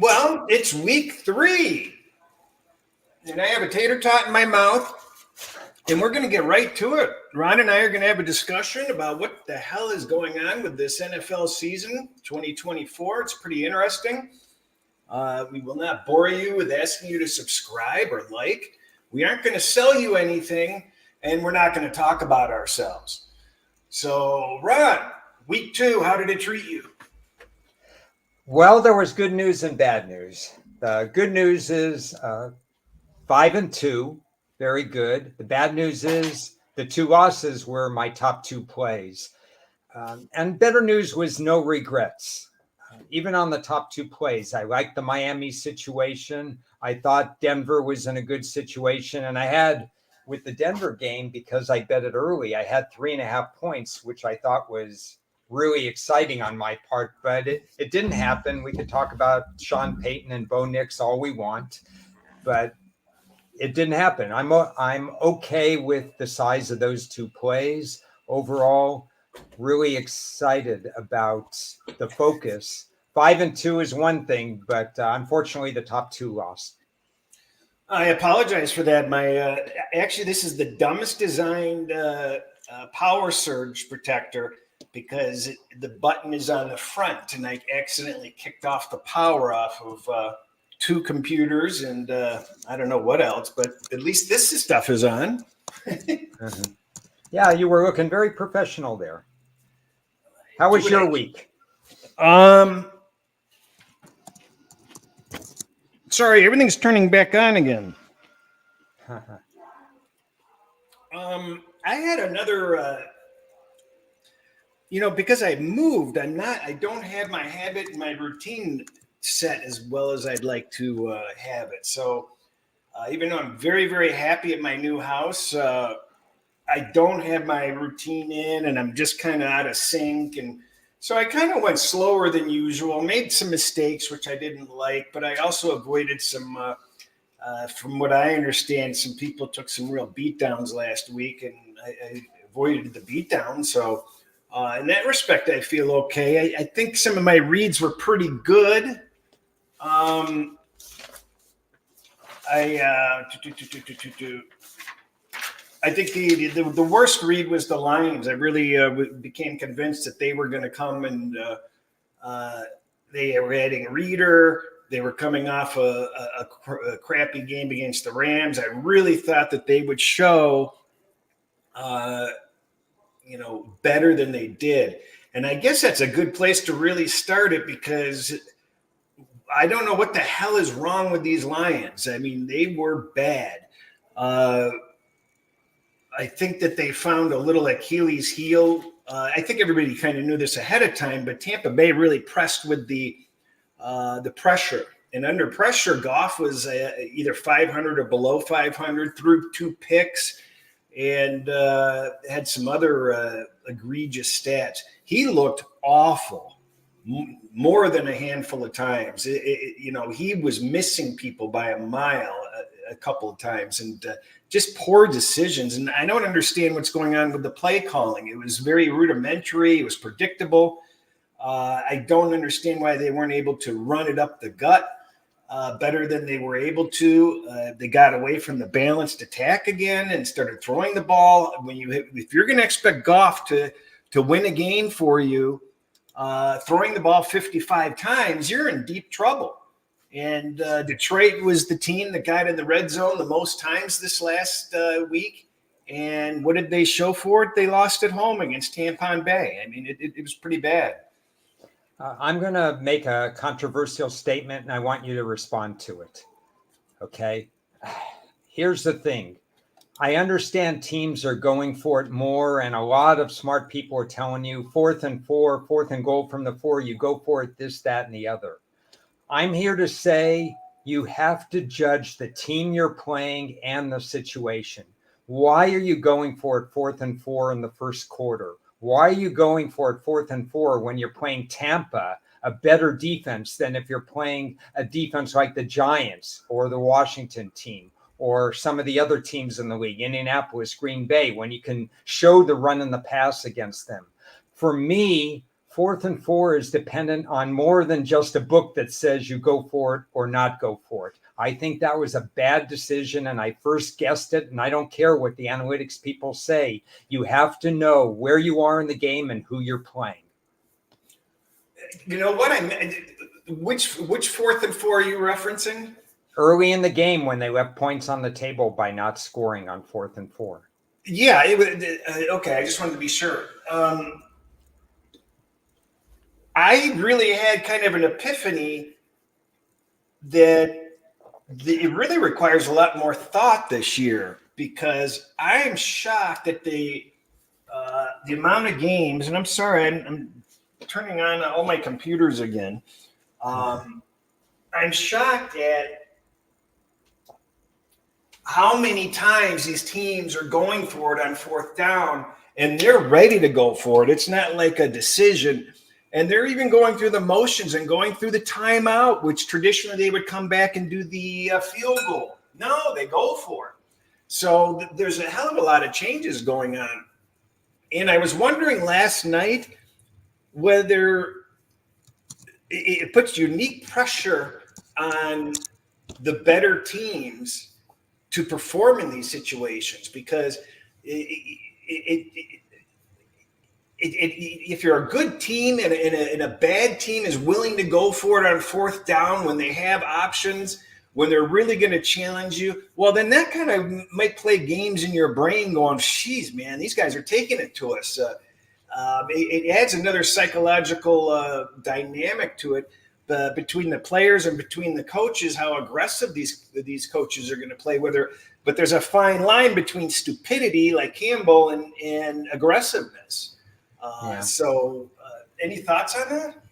Well, it's week 3, and I have a tater tot in my mouth, and we're going to get right to it. Ron and I are going to have a discussion about what the hell is going on with this NFL season 2024. It's pretty interesting. We will not bore you with asking you to subscribe or like. We aren't going to sell you anything, and we're not going to talk about ourselves. So, Ron, week 2, how did it treat you? Well, there was good news and bad news. The good news is 5-2, very good. The bad news is the 2 losses were my top 2 plays. And better news was no regrets. Even on the top 2 plays, I liked the Miami situation. I thought Denver was in a good situation. And I had, with the Denver game, because I bet it early, I had 3.5 points, which I thought was really exciting on my part, but it didn't happen. We could talk about Sean Payton and Bo Nix all we want, but it didn't happen. I'm okay with the size of those 2 plays. Overall, really excited about the focus. 5-2 is one thing, but unfortunately, the top 2 lost. I apologize for that. My actually, this is the dumbest designed power surge protector, because the button is on the front, and I accidentally kicked off the power off of 2 computers, and I don't know what else, but at least this stuff is on. Yeah, you were looking very professional there. How was your week? Sorry, everything's turning back on again. I had another, because I moved, I don't have my habit and my routine set as well as I'd like to have it. So even though I'm very, very happy at my new house, I don't have my routine in, and I'm just kind of out of sync. And so I kind of went slower than usual, made some mistakes, which I didn't like, but I also avoided some, from what I understand, some people took some real beatdowns last week, and I avoided the beatdown. So in that respect, I feel okay. I think some of my reads were pretty good. I think the worst read was the Lions. I really became convinced that they were going to come, and they were adding a reader. They were coming off a crappy game against the Rams. I really thought that they would show, better than they did. And I guess that's a good place to really start it, because I don't know what the hell is wrong with these Lions. I mean, they were bad. I think that they found a little Achilles heel. I think everybody kind of knew this ahead of time, but Tampa Bay really pressed with the pressure. And under pressure, Goff was either 500 or below 500, threw 2 picks, and had some other egregious stats. He looked awful more than a handful of times. He was missing people by a mile a couple of times, and just poor decisions. And I don't understand what's going on with the play calling. It was very rudimentary. It was predictable. I don't understand why they weren't able to run it up the gut better than they were able to. They got away from the balanced attack again and started throwing the ball. If you're going to expect Goff to win a game for you, throwing the ball 55 times, you're in deep trouble. And Detroit was the team that got in the red zone the most times this last week. And what did they show for it? They lost at home against Tampa Bay. I mean, it was pretty bad. I'm going to make a controversial statement, and I want you to respond to it. Okay? Here's the thing. I understand teams are going for it more, and a lot of smart people are telling you 4th and 4, 4th and goal from the 4, you go for it, this, that, and the other. I'm here to say you have to judge the team you're playing and the situation. Why are you going for it 4th and 4 in the first quarter? Why are you going for it 4th and 4 when you're playing Tampa, a better defense than if you're playing a defense like the Giants or the Washington team or some of the other teams in the league, Indianapolis, Green Bay, when you can show the run and the pass against them? For me, 4th and 4 is dependent on more than just a book that says you go for it or not go for it. I think that was a bad decision, and I first guessed it, and I don't care what the analytics people say. You have to know where you are in the game and who you're playing. You know what? Which 4th and 4 are you referencing? Early in the game when they left points on the table by not scoring on 4th and 4. Yeah, it was okay. I just wanted to be sure. I really had kind of an epiphany that it really requires a lot more thought this year, because I am shocked at the amount of games. And I'm sorry, I'm turning on all my computers again. I'm shocked at how many times these teams are going for it on 4th down, and they're ready to go for it. It's not like a decision. And they're even going through the motions and going through the timeout, which traditionally they would come back and do the field goal. No, they go for it. So there's a hell of a lot of changes going on. And I was wondering last night whether it puts unique pressure on the better teams to perform in these situations, because if you're a good team and a bad team is willing to go for it on 4th down when they have options, when they're really going to challenge you, well, then that kind of might play games in your brain going, geez, man, these guys are taking it to us. It adds another psychological dynamic to it between the players and between the coaches, how aggressive these coaches are going to play. But there's a fine line between stupidity like Campbell and aggressiveness. So any thoughts on that?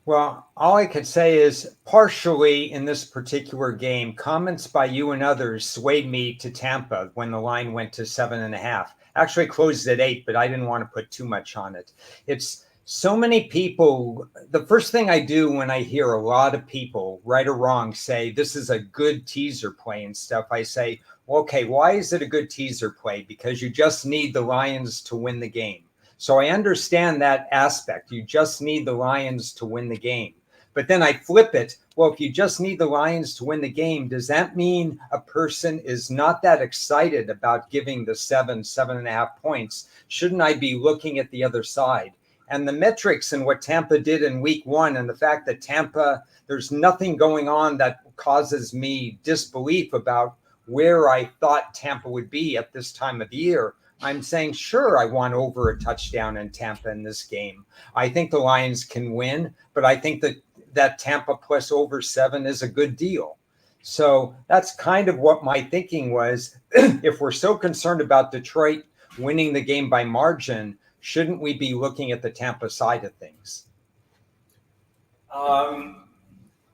Well, all I could say is partially in this particular game, comments by you and others swayed me to Tampa when the line went to 7.5. Actually closed at 8, but I didn't want to put too much on it. It's so many people. The first thing I do when I hear a lot of people, right or wrong, say this is a good teaser play and stuff, I say, okay, why is it a good teaser play? Because you just need the Lions to win the game. So I understand that aspect. You just need the Lions to win the game. But then I flip it. Well, if you just need the Lions to win the game, does that mean a person is not that excited about giving the 7.5 points? Shouldn't I be looking at the other side? And the metrics and what Tampa did in week 1, and the fact that Tampa, there's nothing going on that causes me disbelief about where I thought Tampa would be at this time of year. I'm saying, sure, I want over a touchdown in Tampa in this game. I think the Lions can win, but I think that Tampa plus over 7 is a good deal. So that's kind of what my thinking was. If we're so concerned about Detroit winning the game by margin, shouldn't we be looking at the Tampa side of things?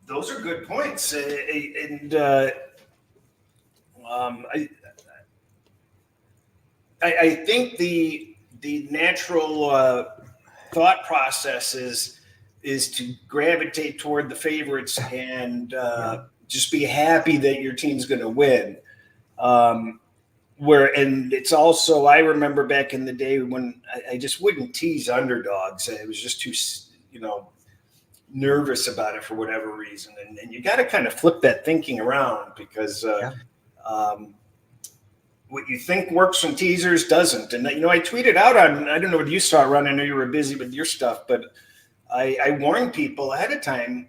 Those are good points. I think the natural thought process is to gravitate toward the favorites and just be happy that your team's going to win. And it's also, I remember back in the day when I just wouldn't tease underdogs. I was just too, nervous about it for whatever reason. And you got to kind of flip that thinking around, because what you think works from teasers doesn't. And, I tweeted out I don't know what you saw, Ron. I know you were busy with your stuff, but I warned people ahead of time,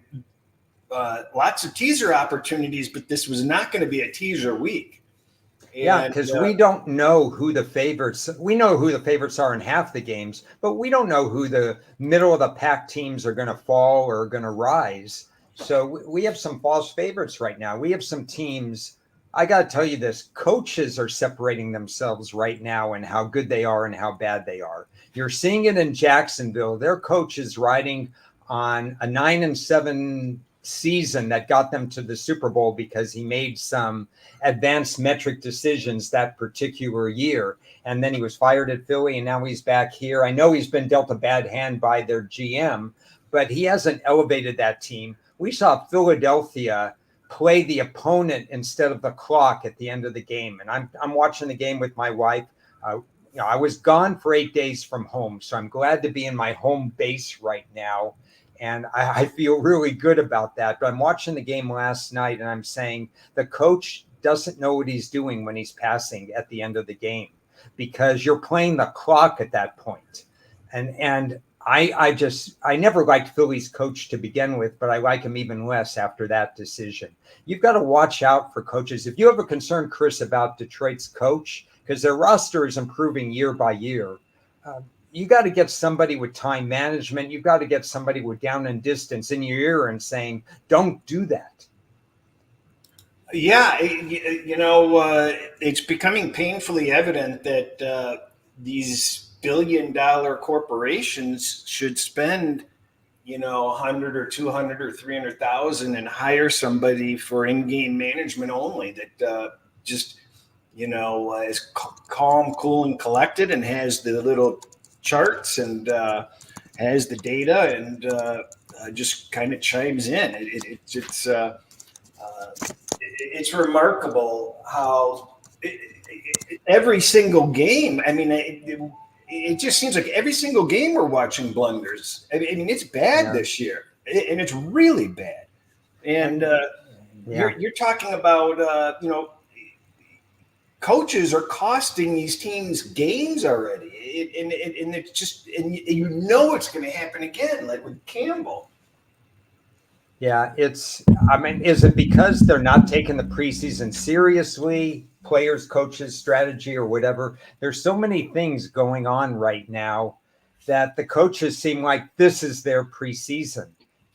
lots of teaser opportunities, but this was not going to be a teaser week. Because we don't know who the favorites. We know who the favorites are in half the games, but we don't know who the middle of the pack teams are going to fall or are going to rise. So we have some false favorites right now. We have some teams. I got to tell you this, coaches are separating themselves right now and how good they are and how bad they are. You're seeing it in Jacksonville. Their coach is riding on a 9-7 season that got them to the Super Bowl because he made some advanced metric decisions that particular year. And then he was fired at Philly and now he's back here. I know he's been dealt a bad hand by their GM, but he hasn't elevated that team. We saw Philadelphia play the opponent instead of the clock at the end of the game. And I'm watching the game with my wife. I was gone for 8 days from home, so I'm glad to be in my home base right now. And I feel really good about that. But I'm watching the game last night and I'm saying the coach doesn't know what he's doing when he's passing at the end of the game, because you're playing the clock at that point. And I never liked Philly's coach to begin with, but I like him even less after that decision. You've got to watch out for coaches. If you have a concern, Chris, about Detroit's coach, because their roster is improving year by year, you got to get somebody with time management. You've got to get somebody with down and distance in your ear and saying, don't do that. Yeah, it's becoming painfully evident that these billion-dollar corporations should spend, 100 or 200 or 300,000 and hire somebody for in-game management only that just, is calm, cool, and collected and has the little charts and has the data and just kind of chimes in. It's remarkable how every single game. I mean, it just seems like every single game we're watching blunders. I mean, it's bad this year, and it's really bad. And you're talking about coaches are costing these teams games already, and it's just it's going to happen again, like with Campbell. Yeah, is it because they're not taking the preseason seriously, players, coaches, strategy, or whatever? There's so many things going on right now that the coaches seem like this is their preseason,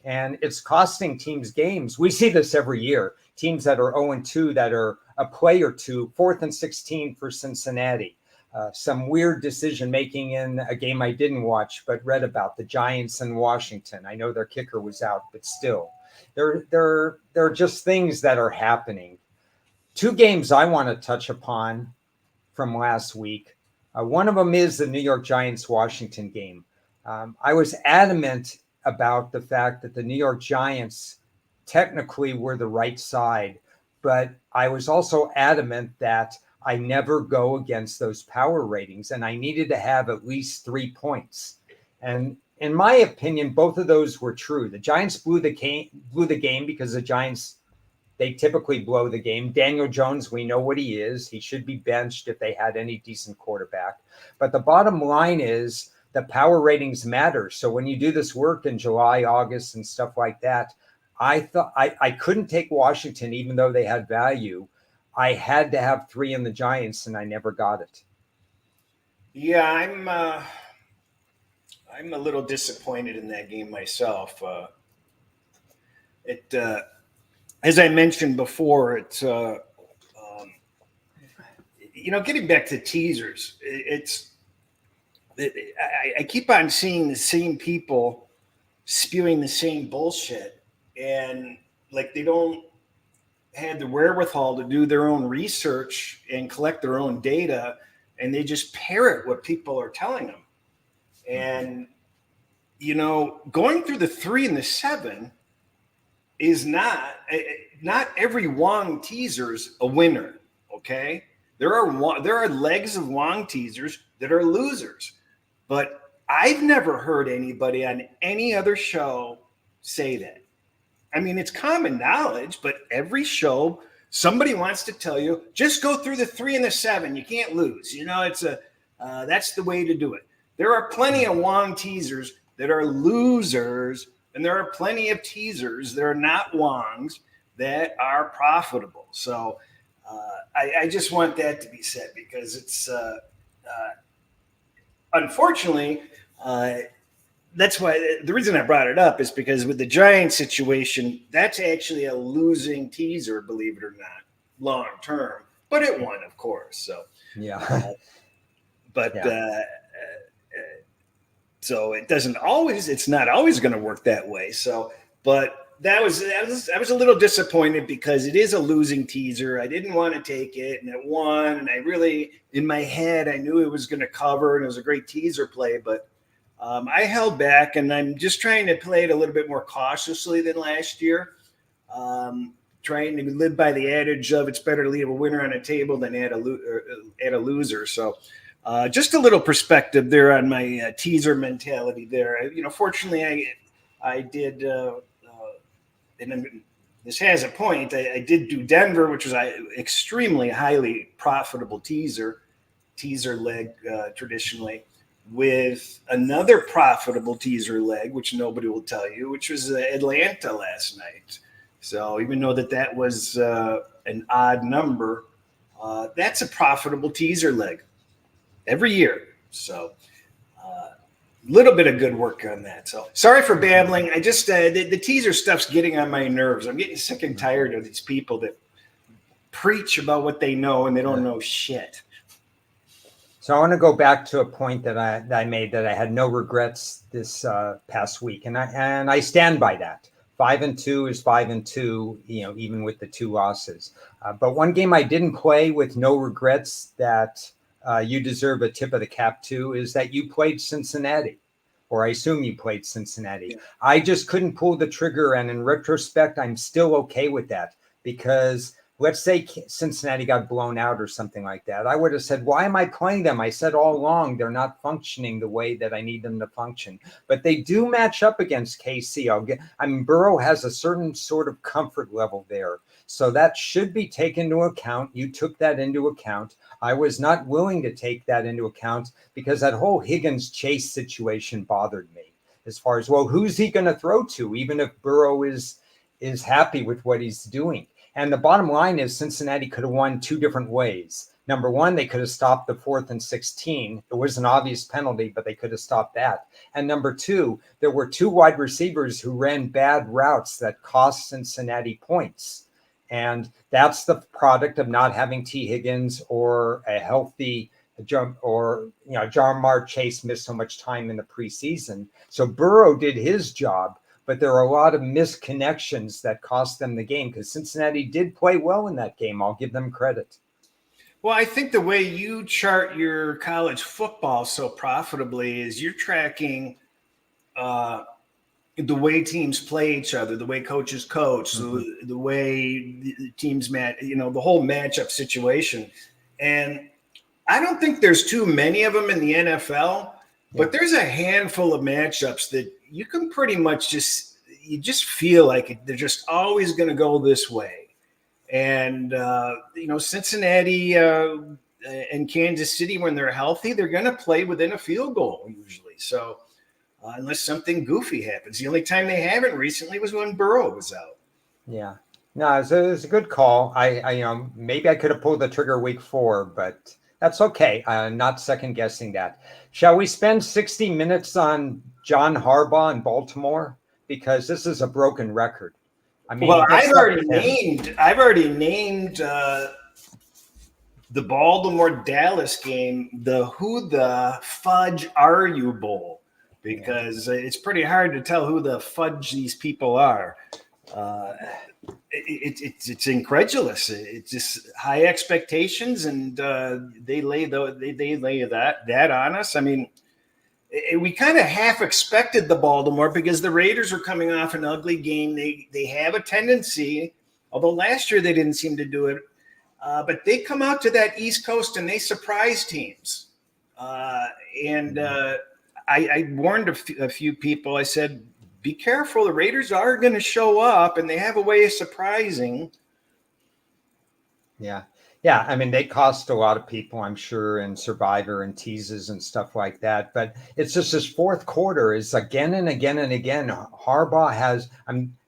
and it's costing teams games. We see this every year. Teams that are 0-2 that are a play or two, 4th and 16 for Cincinnati. Some weird decision making in a game I didn't watch but read about, the Giants and Washington. I know their kicker was out, but still, there are just things that are happening. 2 games I want to touch upon from last week. One of them is the New York Giants Washington game. I was adamant about the fact that the New York Giants technically were the right side, but I was also adamant that I never go against those power ratings, and I needed to have at least 3 points. And in my opinion, both of those were true. The Giants blew the game because the Giants, they typically blow the game. Daniel Jones, we know what he is. He should be benched if they had any decent quarterback. But the bottom line is the power ratings matter. So when you do this work in July, August, and stuff like that, I thought I couldn't take Washington, even though they had value. I had to have 3 in the Giants, and I never got it. Yeah, I'm a little disappointed in that game myself. As I mentioned before, it's getting back to teasers. I keep on seeing the same people spewing the same bullshit, and like they don't had the wherewithal to do their own research and collect their own data, and they just parrot what people are telling them. And going through the 3 and the 7 is not every Wong teaser's a winner. Okay, there are legs of Wong teasers that are losers, but I've never heard anybody on any other show say that. I mean, it's common knowledge, but every show, somebody wants to tell you, just go through the 3 and the 7. You can't lose. That's the way to do it. There are plenty of Wong teasers that are losers, and there are plenty of teasers that are not Wongs that are profitable. So I just want that to be said, because it's unfortunately, that's why the reason I brought it up is because with the Giants situation, that's actually a losing teaser, believe it or not, long term. But it won, of course. So so it's not always going to work that way. So, but I was a little disappointed because it is a losing teaser. I didn't want to take it, and it won. And I really, in my head, I knew it was going to cover, and it was a great teaser play, but I held back, and I'm just trying to play it a little bit more cautiously than last year. Trying to live by the adage of it's better to leave a winner on a table than add a loser. So, Just a little perspective there on my teaser mentality there. Fortunately, I did, and this has a point. I did do Denver, which was an extremely highly profitable teaser leg traditionally, with another profitable teaser leg, which nobody will tell you, which was Atlanta last night. So even though that was an odd number, that's a profitable teaser leg every year. So a little bit of good work on that. So sorry for babbling. I just the teaser stuff's getting on my nerves. I'm getting sick and tired of these people that preach about what they know and they don't know shit. So I want to go back to a point that I made, that I had no regrets this past week, and I stand by that. 5-2 is 5-2, even with the 2 losses. But one game I didn't play with no regrets that you deserve a tip of the cap to is that you played Cincinnati, or I assume you played Cincinnati. Yeah. I just couldn't pull the trigger, and in retrospect, I'm still okay with that, because let's say Cincinnati got blown out or something like that. I would have said, why am I playing them? I said all along, they're not functioning the way that I need them to function. But they do match up against KC. Burrow has a certain sort of comfort level there. So that should be taken into account. You took that into account. I was not willing to take that into account because that whole Higgins-Chase situation bothered me. As far as, well, who's he going to throw to, even if Burrow is happy with what he's doing? And the bottom line is Cincinnati could have won 2 different ways. Number one, they could have stopped the 4th and 16. It was an obvious penalty, but they could have stopped that. And number 2, there were 2 wide receivers who ran bad routes that cost Cincinnati points. And that's the product of not having T. Higgins or a healthy Jamar Chase missed so much time in the preseason. So Burrow did his job. But there are a lot of misconnections that cost them the game, because Cincinnati did play well in that game. I'll give them credit. Well, I think the way you chart your college football so profitably is you're tracking the way teams play each other, the way coaches coach, mm-hmm. the way the teams the whole matchup situation. And I don't think there's too many of them in the NFL, but there's a handful of matchups that you can pretty much just feel like they're just always going to go this way. And, Cincinnati and Kansas City, when they're healthy, they're going to play within a field goal usually. So unless something goofy happens, the only time they haven't recently was when Burrow was out. Yeah, no, it was a good call. I maybe I could have pulled the trigger week 4, but that's okay. Not second guessing that. Shall we spend 60 minutes on John Harbaugh in Baltimore? Because this is a broken record. I mean, well, I've already named the Baltimore-Dallas game the Who the Fudge Are You Bowl, because it's pretty hard to tell who the fudge these people are. It's incredulous. It's just high expectations, and they lay that on us. I mean, we kind of half expected the Baltimore because the Raiders are coming off an ugly game. They have a tendency, although last year they didn't seem to do it, but they come out to that East Coast and they surprise teams. I warned a few people. I said, be careful. The Raiders are going to show up, and they have a way of surprising. Yeah. Yeah. I mean, they cost a lot of people, I'm sure, in Survivor and teases and stuff like that. But it's just this fourth quarter is again and again and again. Harbaugh has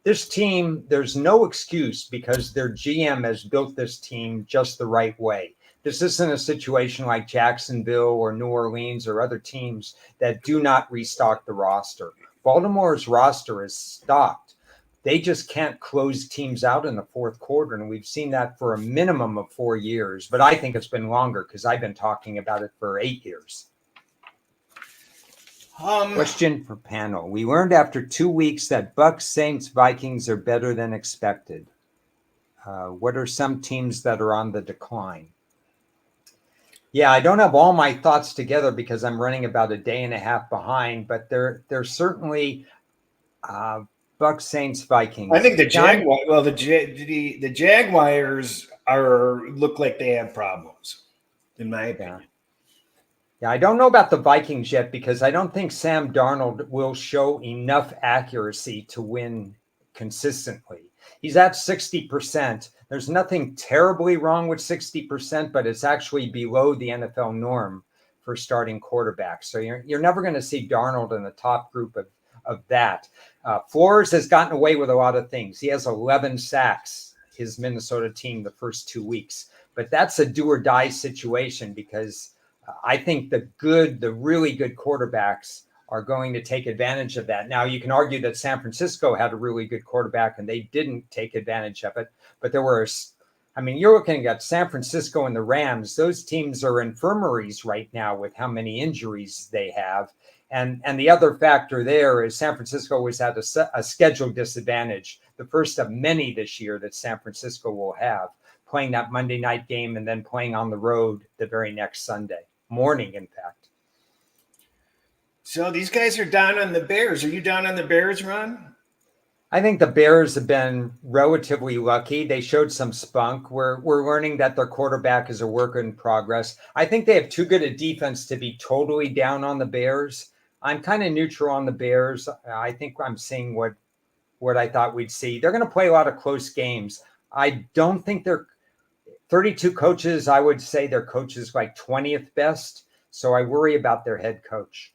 this team. There's no excuse because their GM has built this team just the right way. This isn't a situation like Jacksonville or New Orleans or other teams that do not restock the roster. Baltimore's roster is stocked. They just can't close teams out in the fourth quarter. And we've seen that for a minimum of 4 years. But I think it's been longer because I've been talking about it for 8 years. Question for panel. We learned after 2 weeks that Bucs, Saints, Vikings are better than expected. What are some teams that are on the decline? Yeah, I don't have all my thoughts together because I'm running about a day and a half behind, but they're certainly Bucs, Saints, Vikings. I think the Jaguars look like they have problems, in my opinion. Yeah, I don't know about the Vikings yet because I don't think Sam Darnold will show enough accuracy to win consistently. He's at 60%. There's nothing terribly wrong with 60%, but it's actually below the NFL norm for starting quarterbacks. So you're never going to see Darnold in the top group of that. Flores has gotten away with a lot of things. He has 11 sacks, his Minnesota team, the first 2 weeks. But that's a do or die situation because I think the really good quarterbacks are going to take advantage of that. Now, you can argue that San Francisco had a really good quarterback and they didn't take advantage of it. But you're looking at San Francisco and the Rams. Those teams are infirmaries right now with how many injuries they have. And the other factor there is San Francisco was at a schedule disadvantage, the first of many this year that San Francisco will have, playing that Monday night game and then playing on the road the very next Sunday morning, in fact. So these guys are down on the Bears. Are you down on the Bears, Ron? I think the Bears have been relatively lucky. They showed some spunk. We're learning that their quarterback is a work in progress. I think they have too good a defense to be totally down on the Bears. I'm kind of neutral on the Bears. I think I'm seeing what I thought we'd see. They're going to play a lot of close games. I don't think they're 32 coaches. I would say their coach is like 20th best. So I worry about their head coach.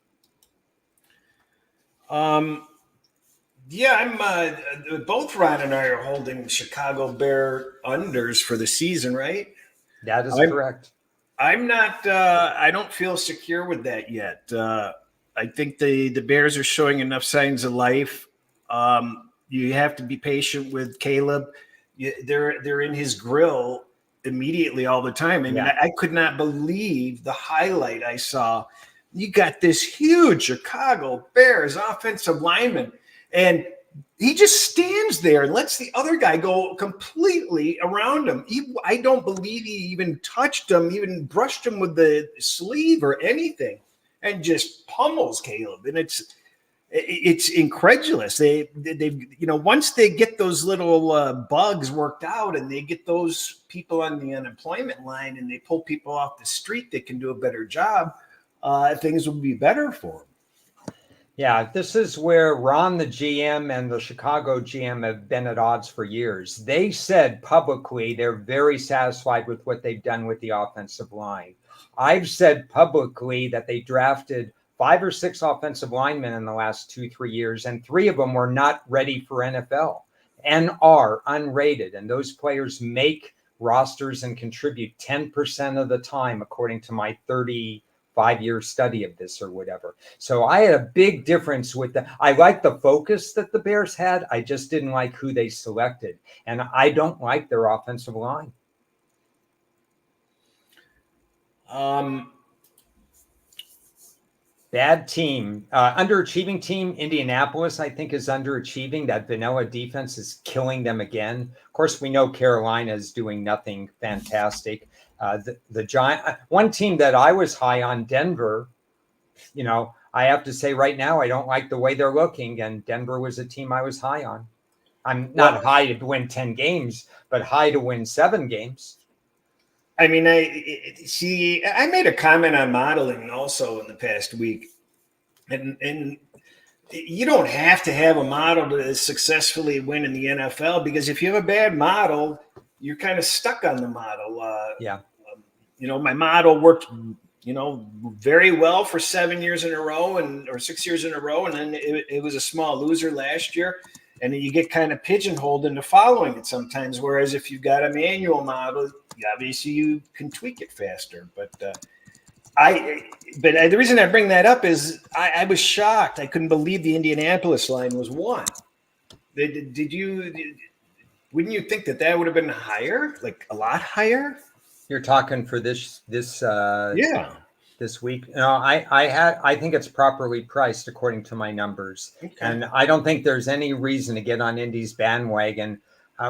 Yeah, I'm both Ron and I are holding Chicago Bear unders for the season, right? That is correct. I'm not, I don't feel secure with that yet. I think the Bears are showing enough signs of life. You have to be patient with Caleb. They're in his grill immediately all the time. I mean, I could not believe the highlight I saw. You got this huge Chicago Bears offensive lineman, and he just stands there and lets the other guy go completely around him. I don't believe he even touched him, even brushed him with the sleeve or anything, and just pummels Caleb. And it's incredulous. They once they get those little bugs worked out and they get those people on the unemployment line and they pull people off the street, they can do a better job. Things will be better for them. Yeah, this is where Ron, the GM, and the Chicago GM have been at odds for years. They said publicly they're very satisfied with what they've done with the offensive line. I've said publicly that they drafted 5 or 6 offensive linemen in the last 2-3 years, and 3 of them were not ready for NFL and are unrated. And those players make rosters and contribute 10% of the time, according to my 35-year study of this or whatever. So I had a big difference with I like the focus that the Bears had. I just didn't like who they selected. And I don't like their offensive line. Bad team, underachieving team. Indianapolis, I think, is underachieving. That vanilla defense is killing them again. Of course, we know Carolina is doing nothing fantastic. The Giant, one team that I was high on, Denver, I have to say right now, I don't like the way they're looking. And Denver was a team I was high on. I'm not high to win 10 games, but high to win 7 games. I mean, I made a comment on modeling also in the past week, and you don't have to have a model to successfully win in the NFL, because if you have a bad model, you're kind of stuck on the model. My model worked, very well for 7 years in a row or 6 years in a row, and then it was a small loser last year. And then you get kind of pigeonholed into following it sometimes. Whereas if you've got a manual model, obviously you can tweak it faster. But the reason I bring that up is I was shocked. I couldn't believe the Indianapolis line was 1. Wouldn't you think that would have been higher, like a lot higher? You're talking for this week. No, I think it's properly priced according to my numbers. Okay. And I don't think there's any reason to get on Indy's bandwagon.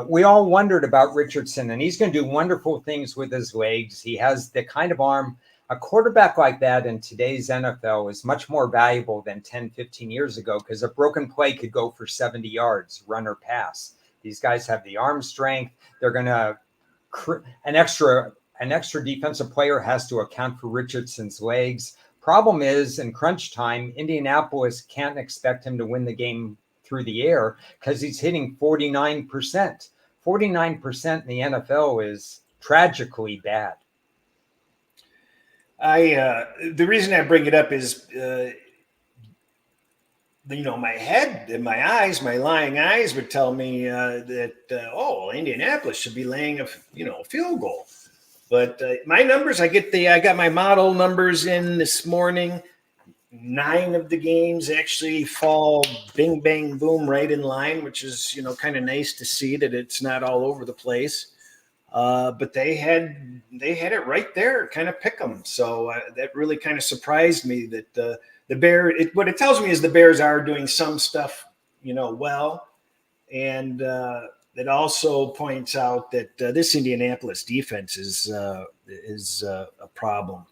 We all wondered about Richardson, and he's going to do wonderful things with his legs. He has the kind of arm. A quarterback like that in today's NFL is much more valuable than 10, 15 years ago, because a broken play could go for 70 yards, run or pass. These guys have the arm strength. They're going to an extra an extra defensive player has to account for Richardson's legs. Problem is, in crunch time, Indianapolis can't expect him to win the game through the air because he's hitting 49%. 49% in the NFL is tragically bad. The reason I bring it up is, my head and my eyes, my lying eyes would tell me that Indianapolis should be laying a field goal. But my numbers, I got my model numbers in this morning. 9 of the games actually fall bing, bang, boom, right in line, which is, kind of nice to see that it's not all over the place. But they had it right there, kind of pick them. So that really kind of surprised me that the what it tells me is the Bears are doing some stuff, well. And it also points out that this Indianapolis defense is a problem.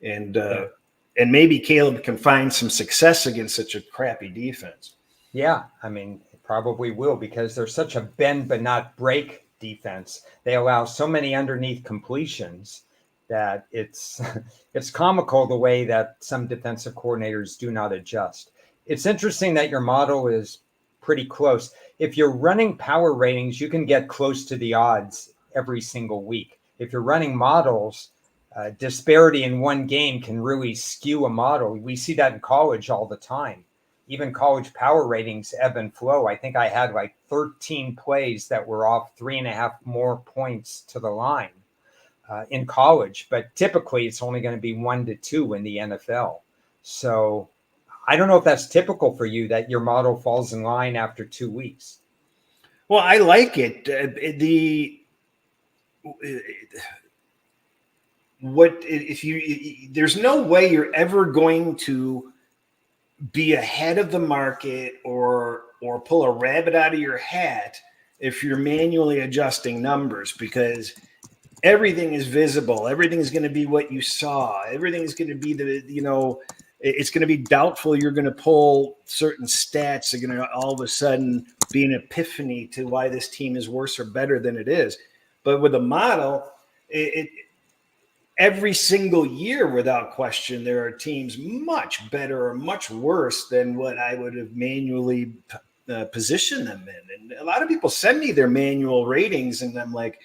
And maybe Caleb can find some success against such a crappy defense. Yeah, I mean, it probably will because they're such a bend but not break defense. They allow so many underneath completions that it's comical the way that some defensive coordinators do not adjust. It's interesting that your model is pretty close. If you're running power ratings, you can get close to the odds every single week. If you're running models, disparity in one game can really skew a model. We see that in college all the time. Even college power ratings ebb and flow. I think I had like 13 plays that were off 3.5 more points to the line in college, but typically it's only going to be 1 to 2 in the NFL. So I don't know if that's typical for you that your model falls in line after 2 weeks. Well, I like it. There's no way you're ever going to be ahead of the market or pull a rabbit out of your hat if you're manually adjusting numbers, because everything is visible. Everything's going to be what you saw. Everything's going to be it's going to be doubtful you're going to pull certain stats that are going to all of a sudden be an epiphany to why this team is worse or better than it is. But with a model, every single year, without question, there are teams much better or much worse than what I would have manually positioned them in. And a lot of people send me their manual ratings, and I'm like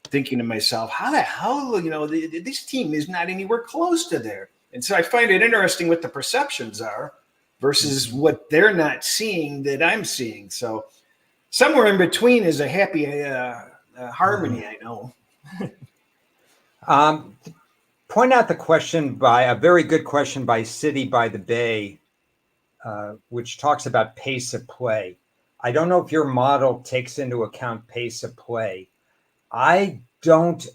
thinking to myself, how the hell, this team is not anywhere close to there. And so I find it interesting what the perceptions are versus what they're not seeing that I'm seeing. So somewhere in between is a happy harmony, I know. Point out the question by a very good question by City by the Bay, which talks about pace of play. I don't know if your model takes into account pace of play. I don't.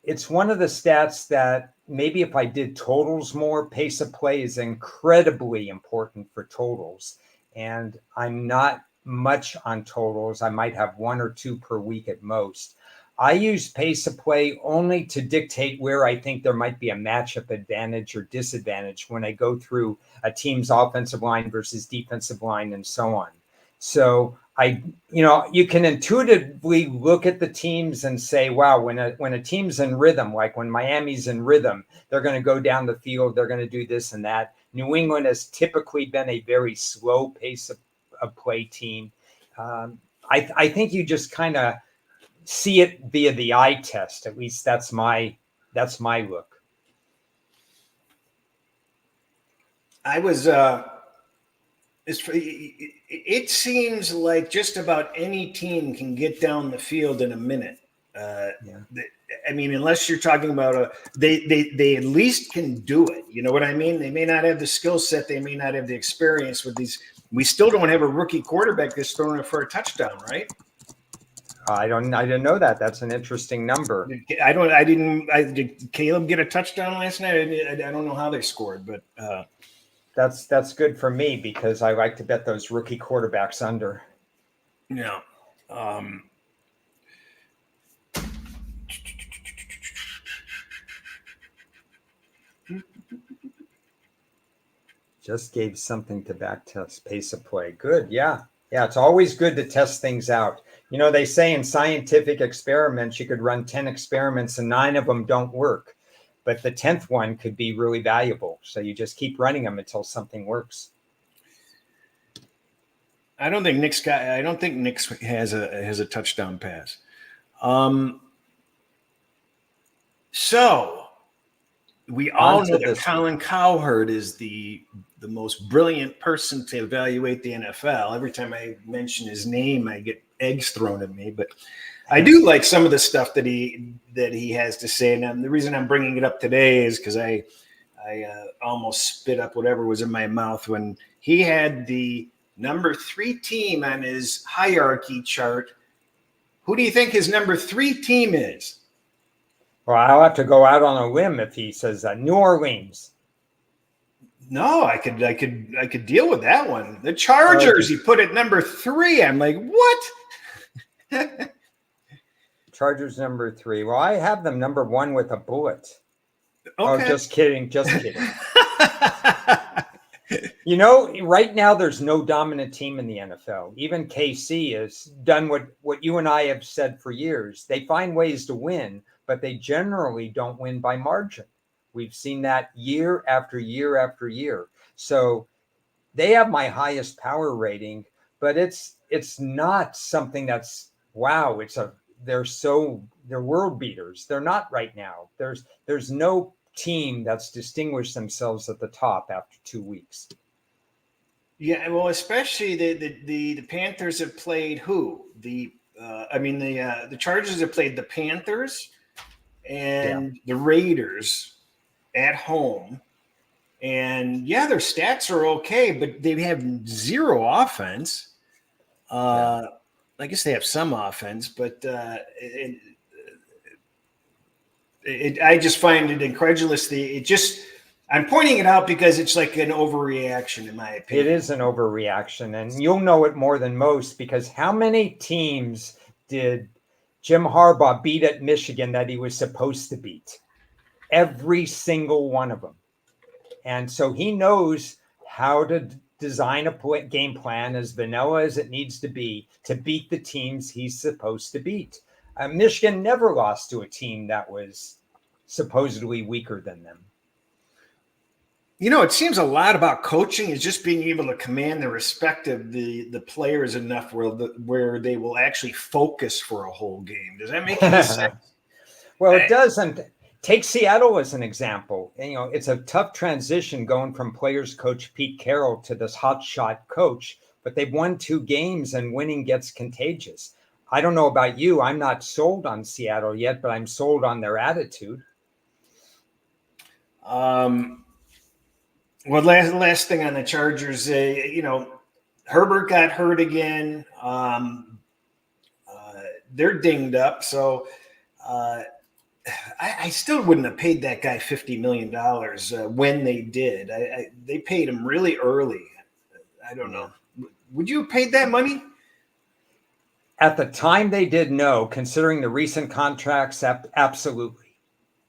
It's one of the stats that maybe if I did totals more, pace of play is incredibly important for totals. And I'm not much on totals. I might have 1 or 2 per week at most. I use pace of play only to dictate where I think there might be a matchup advantage or disadvantage when I go through a team's offensive line versus defensive line and so on. So you can intuitively look at the teams and say, wow, when a team's in rhythm, like when Miami's in rhythm, they're going to go down the field, they're going to do this and that. New England has typically been a very slow pace of play team. I think you just kind of see it via the eye test. At least that's my look. I was it seems like just about any team can get down the field in a minute. I mean, unless you're talking about they at least can do it. You know what I mean? They may not have the skill set. They may not have the experience with these. We still don't have a rookie quarterback that's throwing it for a touchdown, right? I didn't know that. That's an interesting number. Did Caleb get a touchdown last night? I don't know how they scored, but that's good for me because I like to bet those rookie quarterbacks under. Yeah. Just gave something to back test pace of play. Good. Yeah. Yeah. It's always good to test things out. You know, they say in scientific experiments, you could run 10 experiments and 9 of them don't work. But the 10th one could be really valuable. So you just keep running them until something works. I don't think Nick's has a touchdown pass. So we all know that Colin Cowherd is the most brilliant person to evaluate the NFL. Every time I mention his name, I get eggs thrown at me. But I do like some of the stuff that he has to say. And the reason I'm bringing it up today is because I almost spit up whatever was in my mouth when he had the number 3 team on his hierarchy chart. Who do you think his number 3 team is? Well, I'll have to go out on a limb if he says New Orleans. No, I could deal with that one. The Chargers, he put it number 3. I'm like, what? Chargers number 3. Well, I have them number 1 with a bullet. Okay. Oh, just kidding. You know, right now there's no dominant team in the NFL. Even KC has done what you and I have said for years. They find ways to win, but they generally don't win by margin. We've seen that year after year after year. So they have my highest power rating, but it's not something that's wow. They're world beaters. They're not right now. There's no team that's distinguished themselves at the top after 2 weeks. Yeah, well, especially the Panthers have played who? The Chargers have played the Panthers and the Raiders at home. And yeah, their stats are okay, but they have zero offense. I guess they have some offense, but I just find it incredulous. I'm pointing it out because it's like an overreaction, in my opinion. It is an overreaction, and you'll know it more than most because how many teams did Jim Harbaugh beat at Michigan that he was supposed to beat? Every single one of them. And so he knows how to design a game plan as vanilla as it needs to be to beat the teams he's supposed to beat. Michigan never lost to a team that was supposedly weaker than them. You know, it seems a lot about coaching is just being able to command the respect of the players enough where they will actually focus for a whole game. Does that make any sense? Well, it doesn't. Take Seattle as an example. And, you know, it's a tough transition going from players coach Pete Carroll to this hotshot coach, but they've won 2 games and winning gets contagious. I don't know about you. I'm not sold on Seattle yet, but I'm sold on their attitude. Well, last thing on the Chargers, Herbert got hurt again. They're dinged up. So I still wouldn't have paid that guy $50 million when they did. They paid him really early. I don't know. Would you have paid that money? At the time they did, no. Considering the recent contracts, absolutely.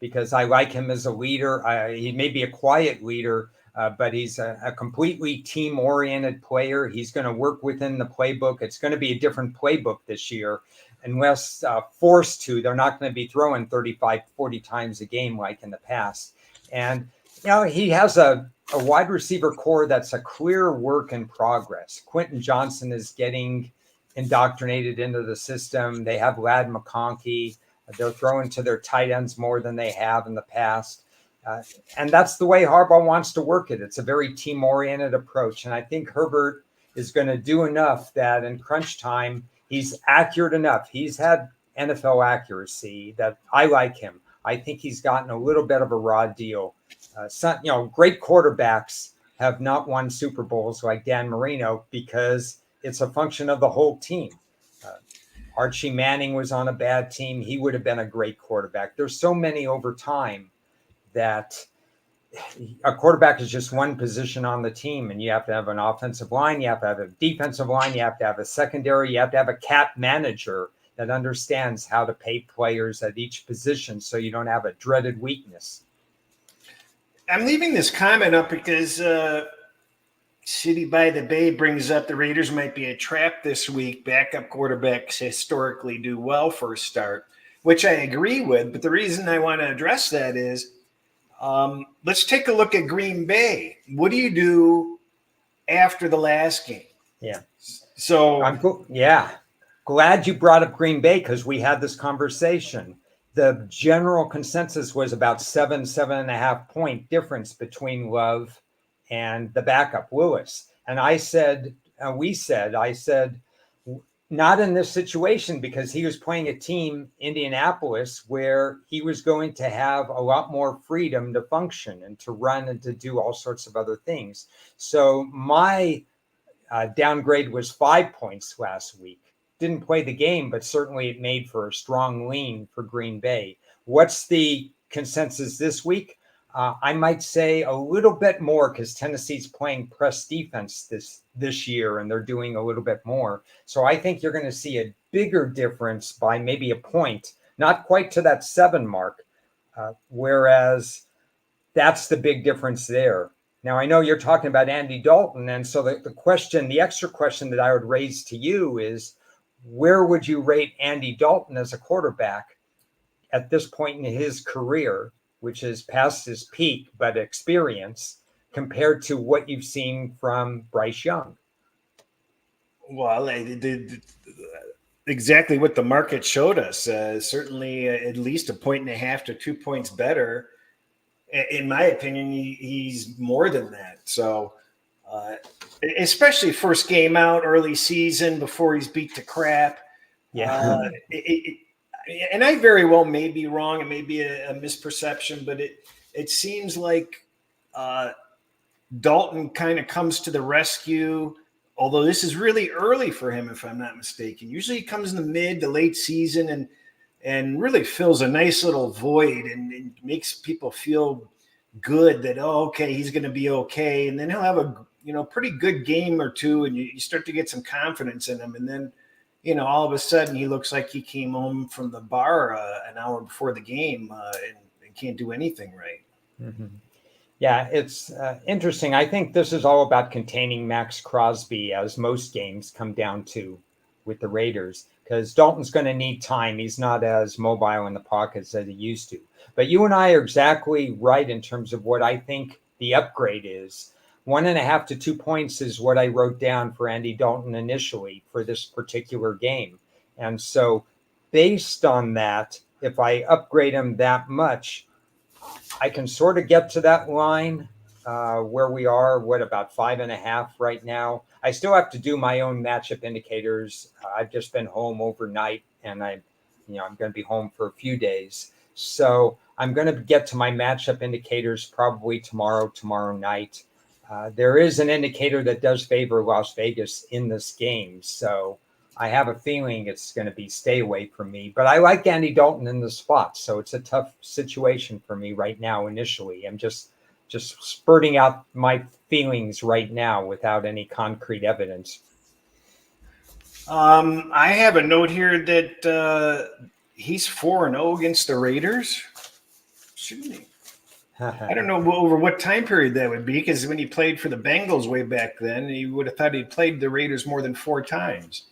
Because I like him as a leader. He may be a quiet leader, but he's a completely team-oriented player. He's going to work within the playbook. It's going to be a different playbook this year. Unless forced to, they're not going to be throwing 35, 40 times a game like in the past. And, you know, he has a wide receiver core that's a clear work in progress. Quentin Johnson is getting indoctrinated into the system. They have Ladd McConkey. They're throwing to their tight ends more than they have in the past. And that's the way Harbaugh wants to work it. It's a very team-oriented approach. And I think Herbert is going to do enough that in crunch time, he's accurate enough. He's had NFL accuracy that I like him. I think he's gotten a little bit of a raw deal. Great quarterbacks have not won Super Bowls like Dan Marino because it's a function of the whole team. Archie Manning was on a bad team. He would have been a great quarterback. There's so many over time that a quarterback is just one position on the team, and you have to have an offensive line, you have to have a defensive line, you have to have a secondary, you have to have a cap manager that understands how to pay players at each position so you don't have a dreaded weakness. I'm leaving this comment up because City by the Bay brings up the Raiders might be a trap this week. Backup quarterbacks historically do well for a start, which I agree with. But the reason I want to address that is let's take a look at Green Bay. What do you do after the last game? Yeah. So glad you brought up Green Bay because we had this conversation. The general consensus was about 7.5 point difference between Love and the backup Lewis. And I said, not in this situation, because he was playing a team, Indianapolis, where he was going to have a lot more freedom to function and to run and to do all sorts of other things. So my downgrade was 5 points last week. Didn't play the game, but certainly it made for a strong lean for Green Bay. What's the consensus this week? I might say a little bit more because Tennessee's playing press defense this year, and they're doing a little bit more. So I think you're going to see a bigger difference by maybe a point, not quite to that 7 mark, whereas that's the big difference there. Now, I know you're talking about Andy Dalton, and so the extra question that I would raise to you is, where would you rate Andy Dalton as a quarterback at this point in his career, which is past his peak, but experience, compared to what you've seen from Bryce Young? Well, exactly what the market showed us. Certainly at least 1.5 to 2 points better. In my opinion, he's more than that. So, especially first game out, early season, before he's beat to crap. Yeah. And I very well may be wrong. It may be a misperception, but it seems like Dalton kind of comes to the rescue, although this is really early for him, if I'm not mistaken. Usually he comes in the mid to late season and really fills a nice little void and makes people feel good that, oh, okay, he's going to be okay. And then he'll have a pretty good game or two, and you start to get some confidence in him. And then, all of a sudden he looks like he came home from the bar an hour before the game and can't do anything right. Mm-hmm. Yeah, it's interesting. I think this is all about containing Max Crosby, as most games come down to with the Raiders, because Dalton's going to need time. He's not as mobile in the pockets as he used to. But you and I are exactly right in terms of what I think the upgrade is. 1.5 to 2 points is what I wrote down for Andy Dalton initially for this particular game. And so based on that, if I upgrade him that much, I can sort of get to that line where we are, about 5.5 right now. I still have to do my own matchup indicators. I've just been home overnight, and I'm going to be home for a few days. So I'm going to get to my matchup indicators probably tomorrow night. There is an indicator that does favor Las Vegas in this game. So I have a feeling it's going to be stay away from me. But I like Andy Dalton in the spot. So it's a tough situation for me right now initially. I'm just spurting out my feelings right now without any concrete evidence. I have a note here that he's 4-0 against the Raiders. Shouldn't he? I don't know over what time period that would be, because when he played for the Bengals way back then, he would have thought he played the Raiders more than 4 times.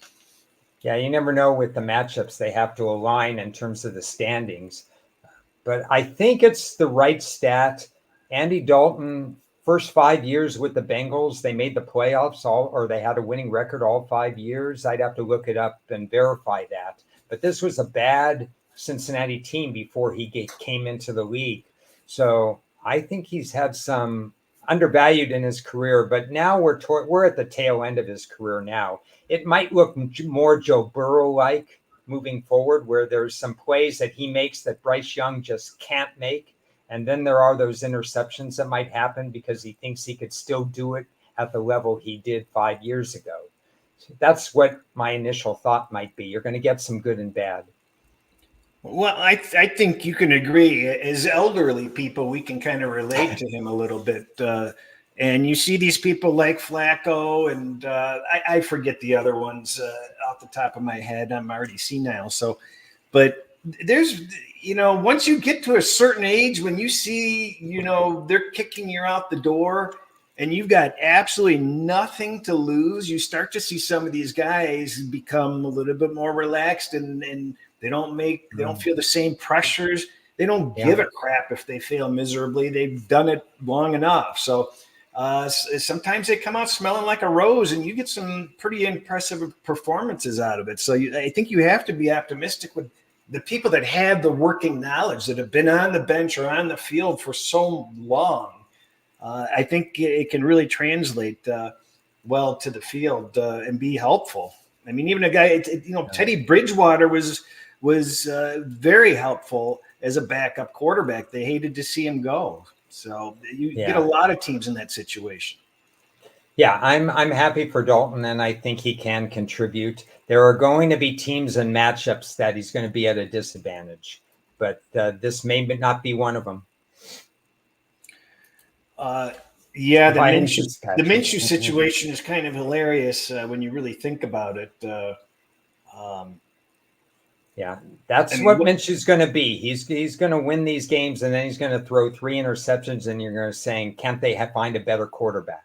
Yeah, you never know with the matchups. They have to align in terms of the standings. But I think it's the right stat. Andy Dalton, first 5 years with the Bengals, they made the playoffs or they had a winning record all 5 years. I'd have to look it up and verify that. But this was a bad Cincinnati team before he came into the league. So I think he's had some undervalued in his career, but now we're at the tail end of his career now. It might look more Joe Burrow-like moving forward, where there's some plays that he makes that Bryce Young just can't make. And then there are those interceptions that might happen because he thinks he could still do it at the level he did 5 years ago. So that's what my initial thought might be. You're going to get some good and bad. Well, I think you can agree. As elderly people, we can kind of relate to him a little bit. And you see these people like Flacco, and I forget the other ones off the top of my head. I'm already senile. So, but there's, once you get to a certain age, when you see, they're kicking you out the door, and you've got absolutely nothing to lose, you start to see some of these guys become a little bit more relaxed, and they don't feel the same pressures. They don't give a crap if they fail miserably. They've done it long enough. So sometimes they come out smelling like a rose, and you get some pretty impressive performances out of it. So I think you have to be optimistic with the people that have the working knowledge, that have been on the bench or on the field for so long. I think it can really translate well to the field and be helpful. I mean, even a guy, Teddy Bridgewater was very helpful as a backup quarterback. They hated to see him go. So you get a lot of teams in that situation. Yeah, I'm happy for Dalton, and I think he can contribute. There are going to be teams and matchups that he's going to be at a disadvantage, but this may not be one of them. The Minshew situation is kind of hilarious when you really think about it. That's what Minshew's going to be. He's going to win these games, and then he's going to throw 3 interceptions, and you're going to say, can't they find a better quarterback?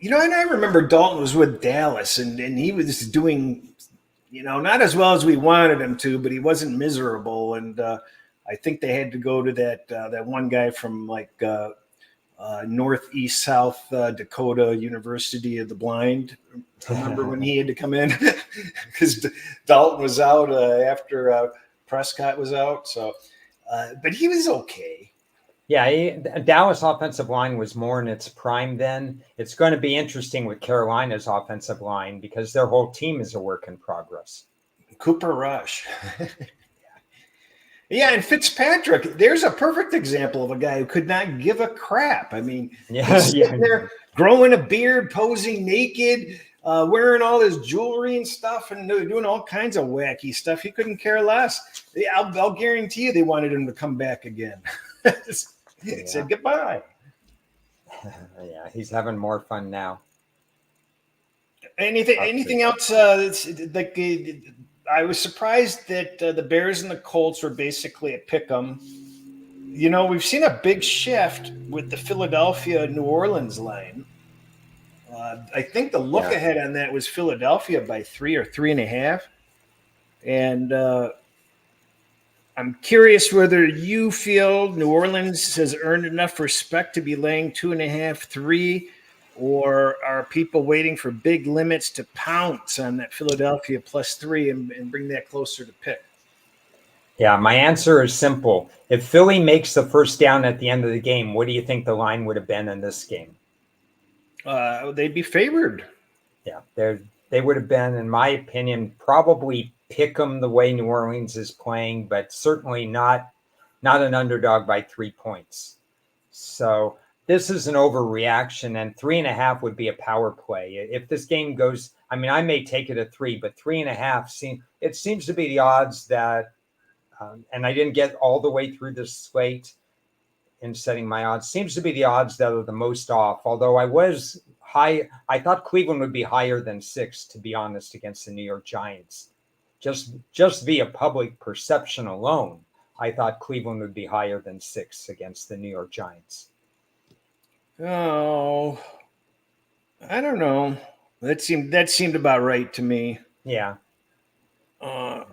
And I remember Dalton was with Dallas, and he was doing, not as well as we wanted him to, but he wasn't miserable. And I think they had to go to that one guy from Northeast South Dakota University of the Blind. Remember when he had to come in because Dalton was out after Prescott was out. So, but he was okay. Yeah, Dallas offensive line was more in its prime then. It's going to be interesting with Carolina's offensive line because their whole team is a work in progress. Cooper Rush. Yeah, and Fitzpatrick, there's a perfect example of a guy who could not give a crap. I mean, he's sitting there growing a beard, posing naked, wearing all his jewelry and stuff, and doing all kinds of wacky stuff. He couldn't care less. I'll guarantee you they wanted him to come back again. Said goodbye. Yeah, he's having more fun now. Anything else? I was surprised that the Bears and the Colts were basically a pick 'em. We've seen a big shift with the Philadelphia-New Orleans line. I think the look ahead on that was Philadelphia by 3 or 3.5. And I'm curious whether you feel New Orleans has earned enough respect to be laying 2.5, 3, or are people waiting for big limits to pounce on that Philadelphia +3 and bring that closer to pick? Yeah, my answer is simple. If Philly makes the first down at the end of the game, what do you think the line would have been in this game? They'd be favored. Yeah, they would have been, in my opinion, probably pick 'em the way New Orleans is playing, but certainly not an underdog by 3 points. So this is an overreaction, and 3.5 would be a power play. If this game goes, I mean, I may take it at 3, but 3.5 seems to be the odds that, and I didn't get all the way through this slate in setting my odds, seems to be the odds that are the most off. Although I was high, I thought Cleveland would be higher than 6, to be honest, against the New York Giants. Just via public perception alone, I thought Cleveland would be higher than 6 against the New York Giants. Oh, I don't know. That seemed about right to me. Yeah. I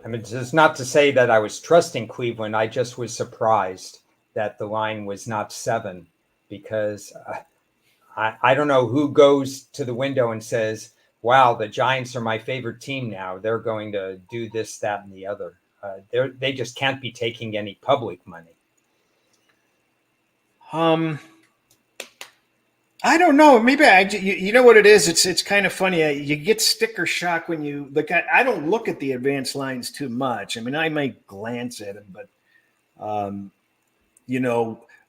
mean, it's not to say that I was trusting Cleveland. I just was surprised that the line was not 7, because I don't know who goes to the window and says, wow, the Giants are my favorite team now. They're going to do this, that, and the other. They just can't be taking any public money. I don't know. Maybe you know what it is? It's kind of funny. You get sticker shock when you look at. I don't look at the advanced lines too much. I mean, I might glance at them, but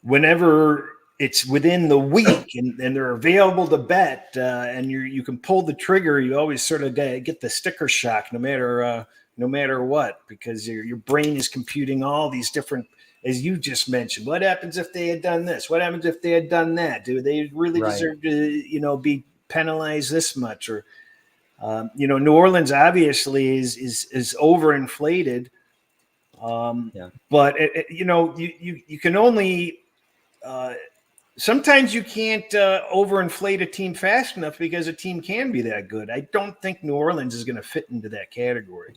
whenever it's within the week and they're available to bet, and you can pull the trigger, you always sort of get the sticker shock, no matter what, because your brain is computing all these different. As you just mentioned, what happens if they had done this? What happens if they had done that? Do they really deserve to, be penalized this much? Or, New Orleans obviously is overinflated. But you can only sometimes you can't overinflate a team fast enough because a team can be that good. I don't think New Orleans is going to fit into that category.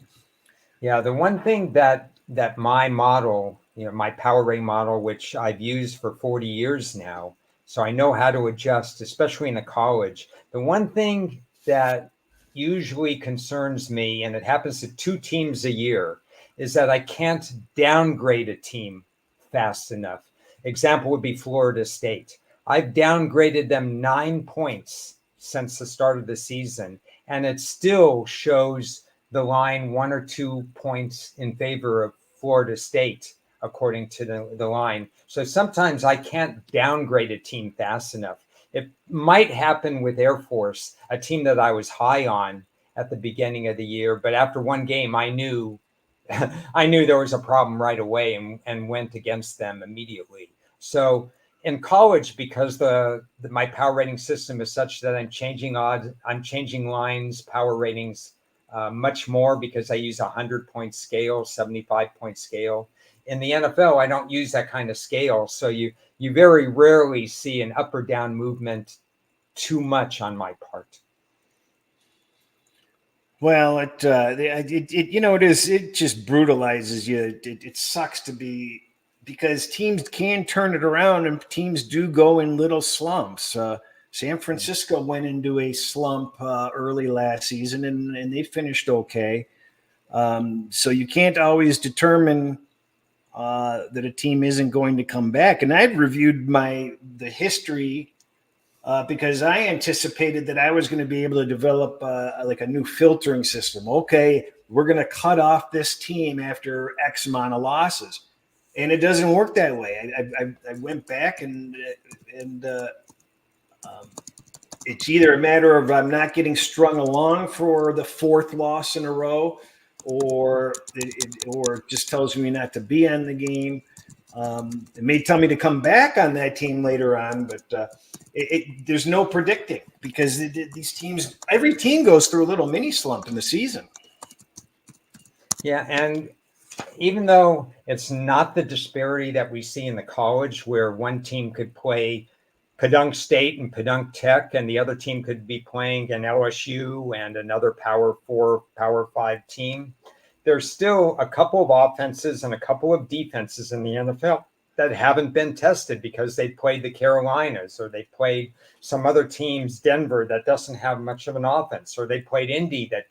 Yeah, the one thing that my model, my power rating model, which I've used for 40 years now, so I know how to adjust, especially in a college. The one thing that usually concerns me, and it happens to 2 teams a year, is that I can't downgrade a team fast enough. Example would be Florida State. I've downgraded them 9 points since the start of the season, and it still shows the line 1 or 2 points in favor of Florida State, according to the line. So sometimes I can't downgrade a team fast enough. It might happen with Air Force, a team that I was high on at the beginning of the year, but after one game, I knew there was a problem right away and went against them immediately. So in college, because my power rating system is such that I'm changing odds, I'm changing lines, power ratings much more because I use a 100-point scale, 75-point scale. In the NFL, I don't use that kind of scale. So you very rarely see an up or down movement too much on my part. Well, it just brutalizes you. It sucks to be, because teams can turn it around and teams do go in little slumps. San Francisco went into a slump early last season and they finished okay. So you can't always determine that a team isn't going to come back. And I'd reviewed the history because I anticipated that I was going to be able to develop like a new filtering system. Okay, we're going to cut off this team after X amount of losses. And it doesn't work that way. I went back and it's either a matter of I'm not getting strung along for the 4th loss in a row, or it just tells me not to be on the game. It may tell me to come back on that team later on, but there's no predicting, because these teams, every team goes through a little mini slump in the season. Yeah, and even though it's not the disparity that we see in the college, where one team could play Padunk State and Padunk Tech, and the other team could be playing an LSU and another Power 4, Power 5 team, there's still a couple of offenses and a couple of defenses in the NFL that haven't been tested because they played the Carolinas, or they played some other teams, Denver, that doesn't have much of an offense, or they played Indy that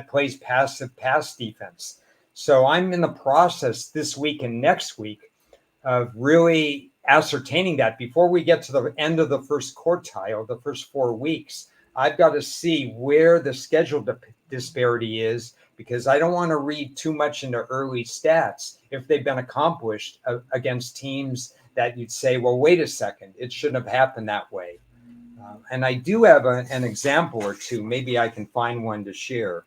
plays passive pass defense. So I'm in the process this week and next week of really ascertaining that before we get to the end of the first quartile, the first 4 weeks. I've got to see where the schedule disparity is, because I don't want to read too much into early stats if they've been accomplished against teams that you'd say, well, wait a second, it shouldn't have happened that way. And I do have an example or two. Maybe I can find one to share.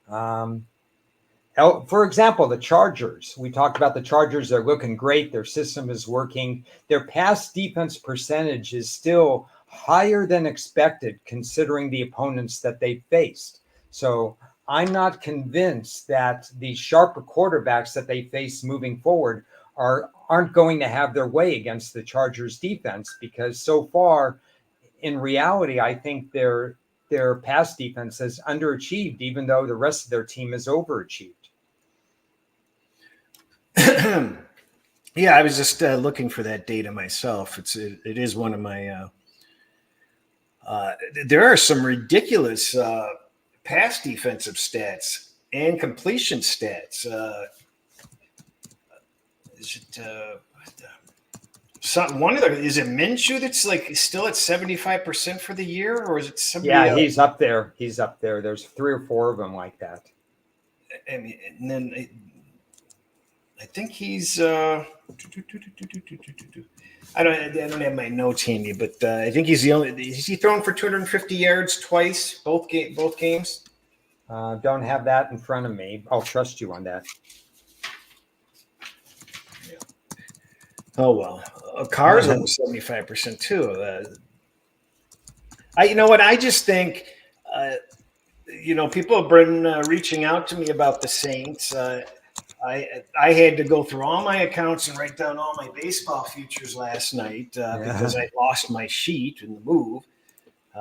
For example, the Chargers. We talked about the Chargers. They're looking great. Their system is working. Their pass defense percentage is still higher than expected, considering the opponents that they faced. So I'm not convinced that the sharper quarterbacks that they face moving forward aren't going to have their way against the Chargers defense, because so far, in reality, I think their pass defense has underachieved, even though the rest of their team has overachieved. Yeah, I was just looking for that data myself. It is one of my. There are some ridiculous pass defensive stats and completion stats. Is it Minshew that's like still at 75% for the year, or is it somebody else? He's up there. There's 3 or 4 of them like that. I mean, and then I think he's. I don't have my notes handy, but I think he's the only. Is he thrown for 250 yards twice, both games? Don't have that in front of me. I'll trust you on that. Yeah. Oh well, Carr's over 75% too. You know what? I just think, people have been reaching out to me about the Saints. I had to go through all my accounts and write down all my baseball futures last night because I lost my sheet in the move.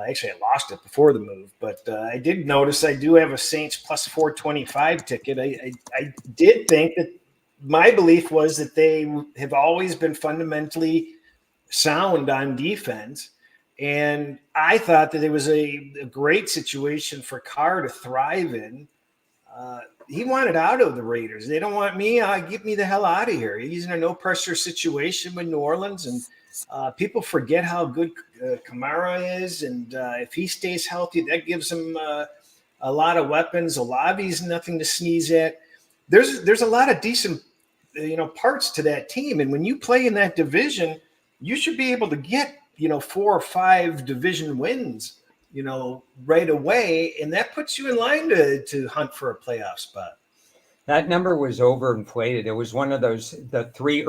Actually, I lost it before the move, but I did notice I do have a Saints plus 425 ticket. I did think that my belief was that they have always been fundamentally sound on defense. And I thought that it was a great situation for Carr to thrive in. He wanted out of the Raiders. They don't want me. Get me the hell out of here. He's in a no pressure situation with New Orleans, and people forget how good Kamara is. And if he stays healthy, that gives him a lot of weapons. Olavi's nothing to sneeze at. There's a lot of decent parts to that team, and when you play in that division, you should be able to get 4 or 5 division wins right away, and that puts you in line to hunt for a playoff spot. That number was overinflated. It was one of the 3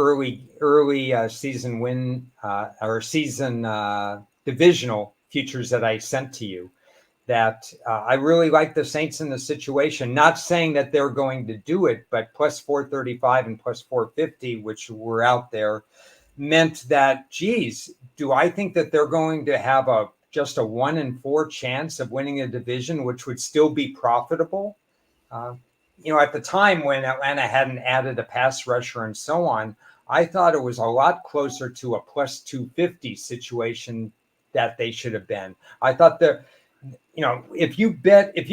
early season win or season divisional futures that I sent to you. That I really like the Saints in the situation. Not saying that they're going to do it, but plus 435 and plus 450, which were out there, meant that, geez, do I think that they're going to have just a 1 in 4 chance of winning a division, which would still be profitable? At the time when Atlanta hadn't added a pass rusher and so on, I thought it was a lot closer to a plus 250 situation that they should have been. I thought that, if you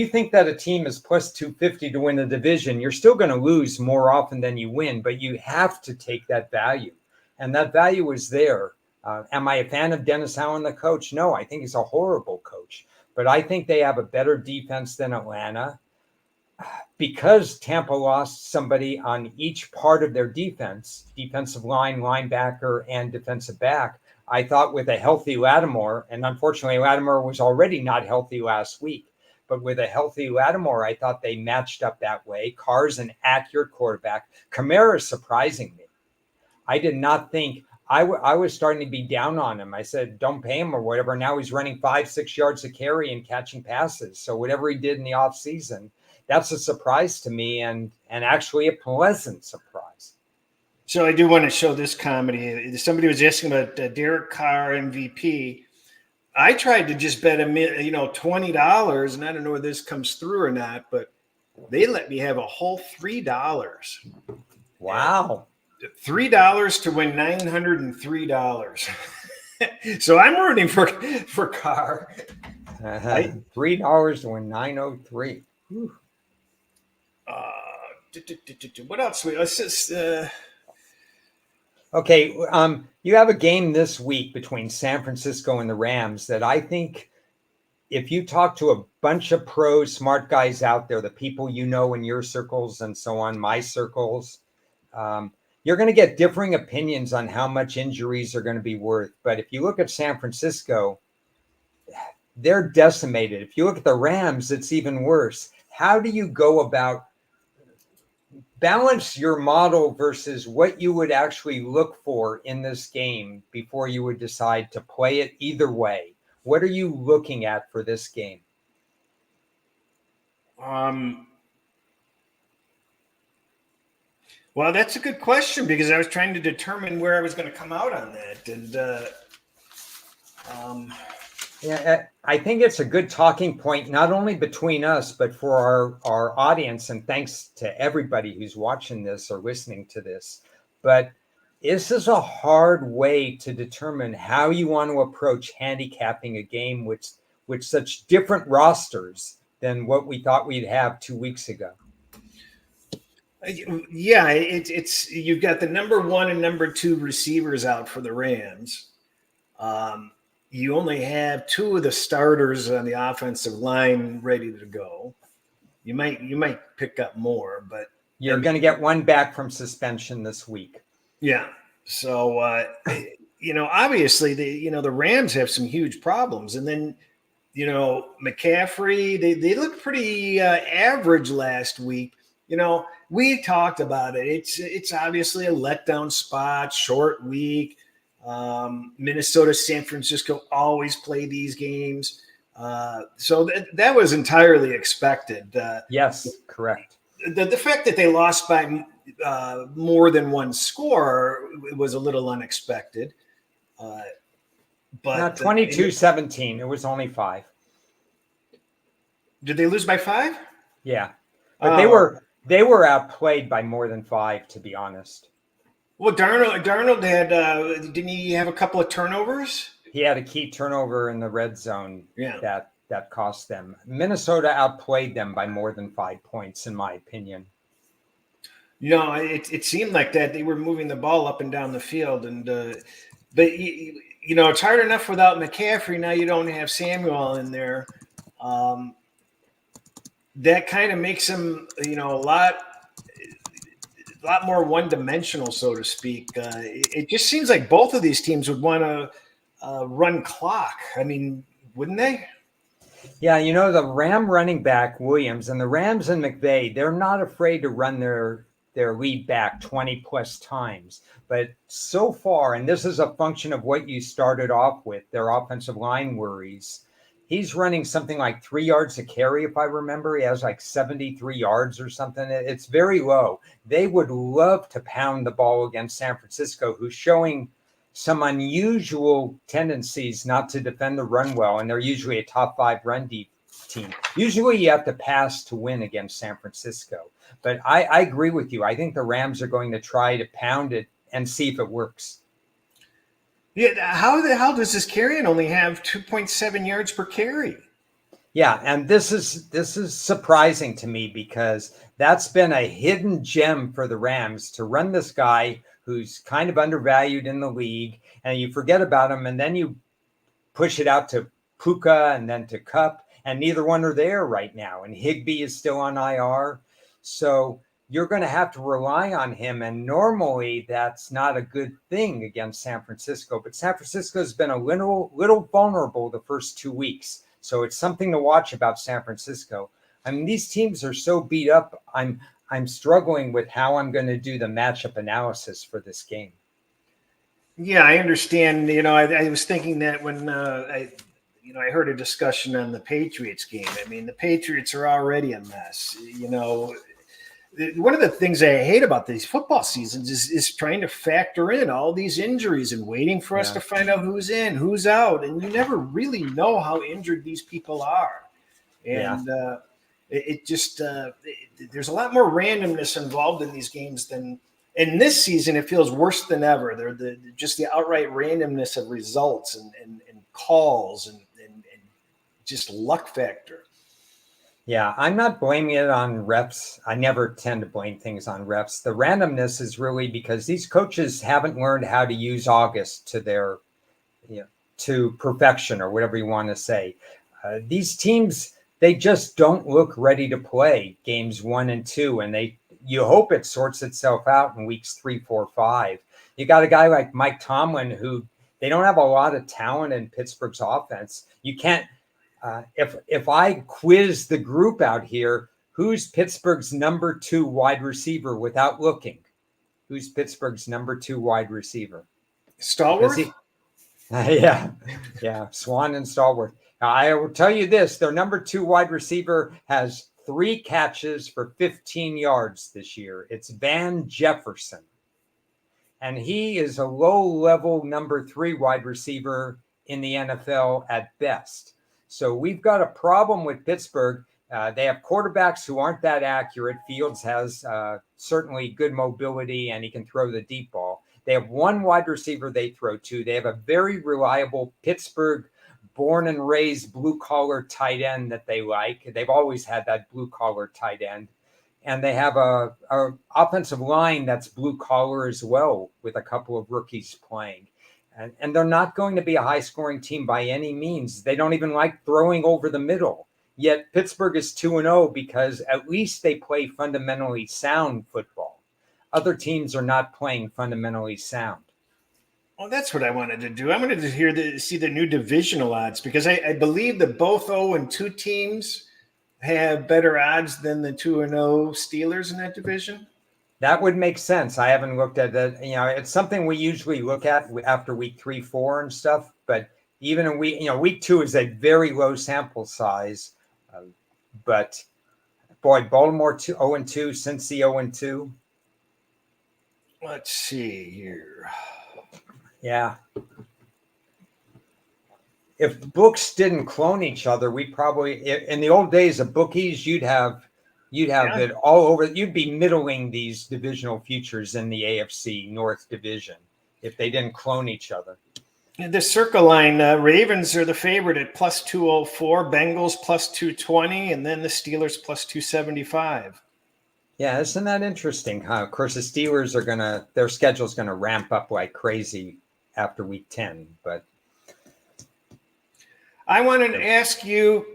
think that a team is plus 250 to win the division, you're still going to lose more often than you win, but you have to take that value. And that value is there. Am I a fan of Dennis Allen, the coach? No, I think he's a horrible coach. But I think they have a better defense than Atlanta. Because Tampa lost somebody on each part of their defense, defensive line, linebacker, and defensive back, I thought with a healthy Lattimore, and unfortunately Lattimore was already not healthy last week, but with a healthy Lattimore, I thought they matched up that way. Carr's an accurate quarterback. Kamara's surprising me. I did not think I was starting to be down on him. I said, don't pay him or whatever. Now he's running 5-6 yards a carry and catching passes. So whatever he did in the offseason, that's a surprise to me and actually a pleasant surprise. So I do want to show this comedy. Somebody was asking about Derek Carr MVP. I tried to just bet him, $20, and I don't know whether this comes through or not, but they let me have a whole $3. Wow. $3 to win $903. So I'm rooting for Carr. $3 to win $903. What else? Let's just. Okay, you have a game this week between San Francisco and the Rams that I think if you talk to a bunch of pros, smart guys out there, the people in your circles and so on, my circles, you're going to get differing opinions on how much injuries are going to be worth. But if you look at San Francisco, they're decimated. If you look at the Rams, it's even worse. How do you go about balance your model versus what you would actually look for in this game before you would decide to play it either way? What are you looking at for this game? Well, that's a good question because I was trying to determine where I was going to come out on that. And yeah, I think it's a good talking point, not only between us, but for our audience. And thanks to everybody who's watching this or listening to this. But this is a hard way to determine how you want to approach handicapping a game with such different rosters than what we thought we'd have 2 weeks ago. Yeah, it's you've got the number 1 and number 2 receivers out for the Rams. You only have 2 of the starters on the offensive line ready to go. You might pick up more, but you're going to get one back from suspension this week. Yeah. So obviously the Rams have some huge problems, and then McCaffrey they look pretty average last week. We talked about it. It's obviously a letdown spot, short week. Minnesota, San Francisco always play these games. So that was entirely expected. Yes, correct. The fact that they lost by more than one score was a little unexpected. But Now 22-17, it was only 5. Did they lose by 5? Yeah. But they were outplayed by more than 5, to be honest. Well, Darnold had didn't he have a couple of turnovers? He had a key turnover in the red zone Yeah. that cost them. Minnesota outplayed them by more than 5 points, in my opinion. No, it seemed like that. They were moving the ball up and down the field, and but it's hard enough without McCaffrey. Now you don't have Samuel in there. That kind of makes him, a lot more one-dimensional, so to speak. It just seems like both of these teams would want to run clock. I mean, wouldn't they? Yeah, the Ram running back Williams and the Rams and McVay, they're not afraid to run their lead back 20 plus times. But so far, and this is a function of what you started off with, their offensive line worries. He's running something like 3 yards a carry, if I remember. He has like 73 yards or something. It's very low. They would love to pound the ball against San Francisco, who's showing some unusual tendencies not to defend the run well, and they're usually a top 5 run deep team. Usually you have to pass to win against San Francisco. But I agree with you. I think the Rams are going to try to pound it and see if it works. Yeah, how the hell does this carrying only have 2.7 yards per carry? Yeah, and this is surprising to me because that's been a hidden gem for the Rams to run this guy who's kind of undervalued in the league, and you forget about him, and then you push it out to Puka and then to Kupp, and neither one are there right now, and Higbee is still on IR. So you're going to have to rely on him. And normally that's not a good thing against San Francisco. But San Francisco's been a little vulnerable the first 2 weeks. So it's something to watch about San Francisco. I mean, these teams are so beat up. I'm struggling with how I'm going to do the matchup analysis for this game. Yeah, I understand. I was thinking that when I heard a discussion on the Patriots game. I mean, the Patriots are already a mess. One of the things I hate about these football seasons is trying to factor in all these injuries and waiting for us to find out who's in, who's out. And you never really know how injured these people are. And it just there's a lot more randomness involved in these games than in this season. It feels worse than ever. They're just the outright randomness of results and calls and just luck factor. Yeah, I'm not blaming it on refs. I never tend to blame things on refs. The randomness is really because these coaches haven't learned how to use August to their, to perfection or whatever you want to say. These teams, they just don't look ready to play games 1 and 2, and you hope it sorts itself out in weeks 3, 4, 5. You got a guy like Mike Tomlin who they don't have a lot of talent in Pittsburgh's offense. You can't. If I quiz the group out here, who's Pittsburgh's number 2 wide receiver without looking? Who's Pittsburgh's number 2 wide receiver? Stallworth? Yeah. Swan and Stallworth. I will tell you this, their number 2 wide receiver has 3 catches for 15 yards this year. It's Van Jefferson. And he is a low-level number 3 wide receiver in the NFL at best. So we've got a problem with Pittsburgh. They have quarterbacks who aren't that accurate. Fields has certainly good mobility, and he can throw the deep ball. They have 1 wide receiver they throw to. They have a very reliable Pittsburgh born and raised blue-collar tight end that they like. They've always had that blue-collar tight end. And they have a offensive line that's blue-collar as well with a couple of rookies playing. And they're not going to be a high-scoring team by any means. They don't even like throwing over the middle. Yet Pittsburgh is 2-0 because at least they play fundamentally sound football. Other teams are not playing fundamentally sound. Well, that's what I wanted to do. I wanted to see the new divisional odds because I believe that both 0-2 teams have better odds than the 2-0 Steelers in that division. That would make sense. I haven't looked at that. It's something we usually look at after week 3, 4 and stuff. But even in week 2 is a very low sample size. But boy, Baltimore 0-2, Cincy 0-2. Let's see here. Yeah. If books didn't clone each other, we probably, in the old days of bookies, you'd have it all over. You'd be middling these divisional futures in the AFC North division if they didn't clone each other. The circle line, Ravens are the favorite at plus 204, Bengals plus 220, and then the Steelers plus 275. Yeah, isn't that interesting? Huh? Of course, the Steelers are their schedule's gonna ramp up like crazy after week 10. But I wanted to ask you,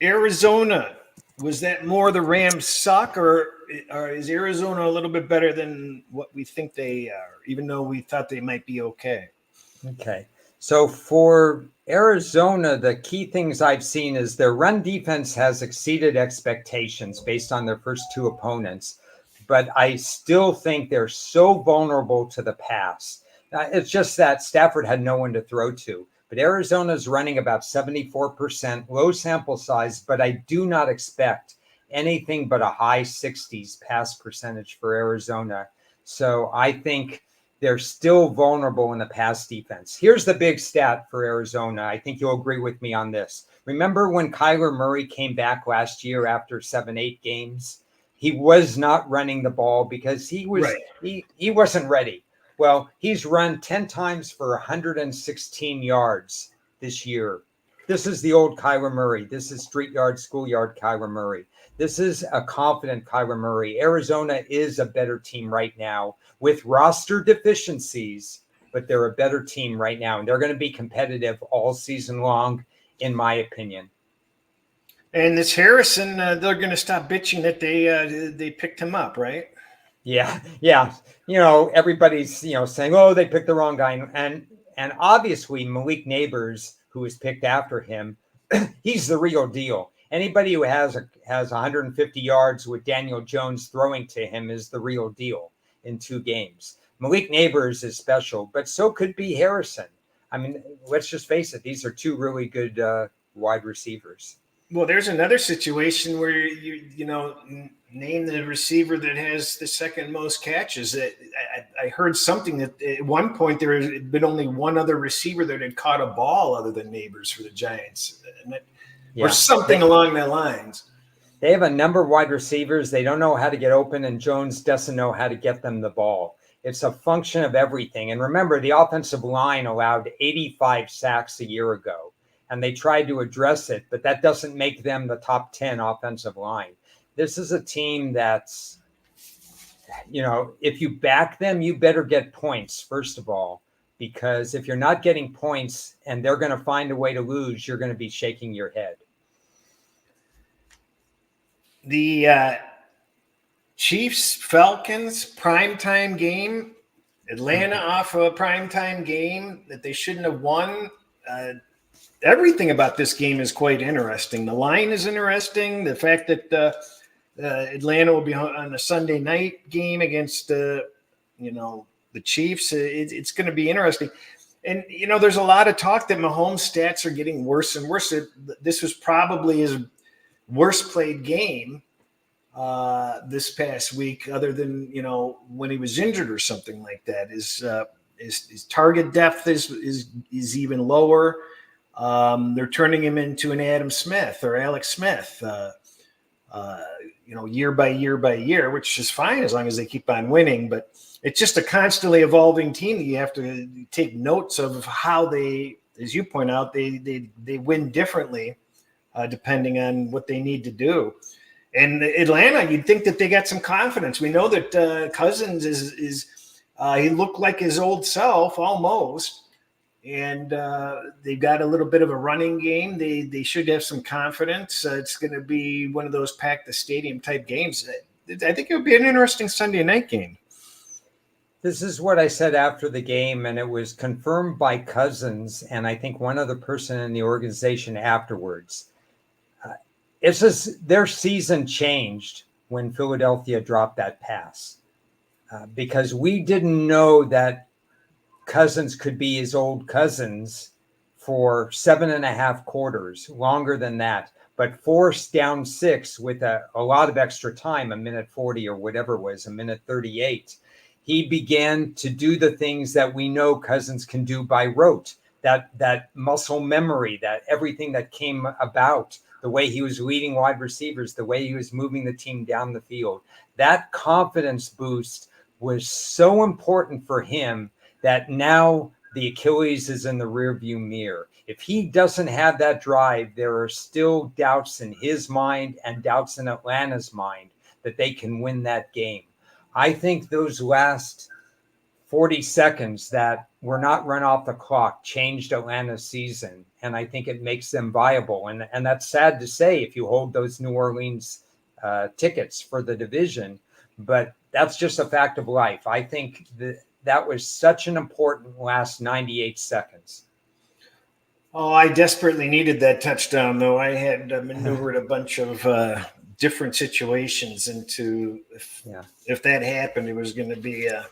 Arizona, was that more the Rams suck, or is Arizona a little bit better than what we think they are, even though we thought they might be okay? Okay. So for Arizona, the key things I've seen is their run defense has exceeded expectations based on their first two opponents, but I still think they're so vulnerable to the pass. It's just that Stafford had no one to throw to. But Arizona's running about 74%, low sample size, but I do not expect anything but a high 60s pass percentage for Arizona. So I think they're still vulnerable in the pass defense. Here's the big stat for Arizona. I think you'll agree with me on this. Remember when Kyler Murray came back last year after 7-8 games? He was not running the ball because he wasn't ready. Well, he's run 10 times for 116 yards this year. This is the old Kyler Murray. This is street yard, schoolyard Kyler Murray. This is a confident Kyler Murray. Arizona is a better team right now with roster deficiencies, but they're a better team right now. And they're going to be competitive all season long, in my opinion. And this Harrison, they're going to stop bitching that they picked him up, right? Yeah. Everybody's saying, "Oh, they picked the wrong guy," and obviously Malik Neighbors, who was picked after him, he's the real deal. Anybody who has 150 yards with Daniel Jones throwing to him is the real deal in 2 games. Malik Neighbors is special, but so could be Harrison. I mean, let's just face it; these are 2 really good wide receivers. Well, there's another situation where you name the receiver that has the second most catches. I heard something that at one point there had been only one other receiver that had caught a ball other than Neighbors for the Giants, or something along that lines. They have a number of wide receivers. They don't know how to get open, and Jones doesn't know how to get them the ball. It's a function of everything. And remember, the offensive line allowed 85 sacks a year ago. And they tried to address it, but that doesn't make them the top 10 offensive line. This is a team that's, if you back them, you better get points, first of all, because if you're not getting points and they're going to find a way to lose, you're going to be shaking your head. The Chiefs, Falcons, primetime game, Atlanta off of a primetime game that they shouldn't have won. Everything about this game is quite interesting. The line is interesting. The fact that Atlanta will be on a Sunday night game against the Chiefs, it's going to be interesting. And there's a lot of talk that Mahomes' stats are getting worse and worse. This was probably his worst played game this past week, other than when he was injured or something like that. His target depth is even lower. They're turning him into an Adam Smith or Alex Smith, year by year, which is fine as long as they keep on winning. But it's just a constantly evolving team that you have to take notes of how they, as you point out, they win differently depending on what they need to do. And Atlanta, you'd think that they got some confidence. We know that Cousins is he looked like his old self almost. And they've got a little bit of a running game. They should have some confidence. It's going to be one of those pack the stadium type games. I think it would be an interesting Sunday night game. This is what I said after the game, and it was confirmed by Cousins and I think one other person in the organization afterwards. It's just their season changed when Philadelphia dropped that pass because we didn't know that Cousins could be his old Cousins for 7.5 quarters, longer than that, but forced down 6 with a lot of extra time, a minute 40 or whatever it was, a minute 38. he began to do the things that we know Cousins can do by rote, that muscle memory, that everything that came about, the way he was leading wide receivers, the way he was moving the team down the field. That confidence boost was so important for him that now the Achilles is in the rearview mirror. If he doesn't have that drive, there are still doubts in his mind and doubts in Atlanta's mind that they can win that game. I think those last 40 seconds that were not run off the clock changed Atlanta's season, and I think it makes them viable. And that's sad to say if you hold those New Orleans tickets for the division, but that's just a fact of life. I think that was such an important last 98 seconds. Oh, I desperately needed that touchdown, though. I had maneuvered a bunch of different situations into if that happened, it was going to be a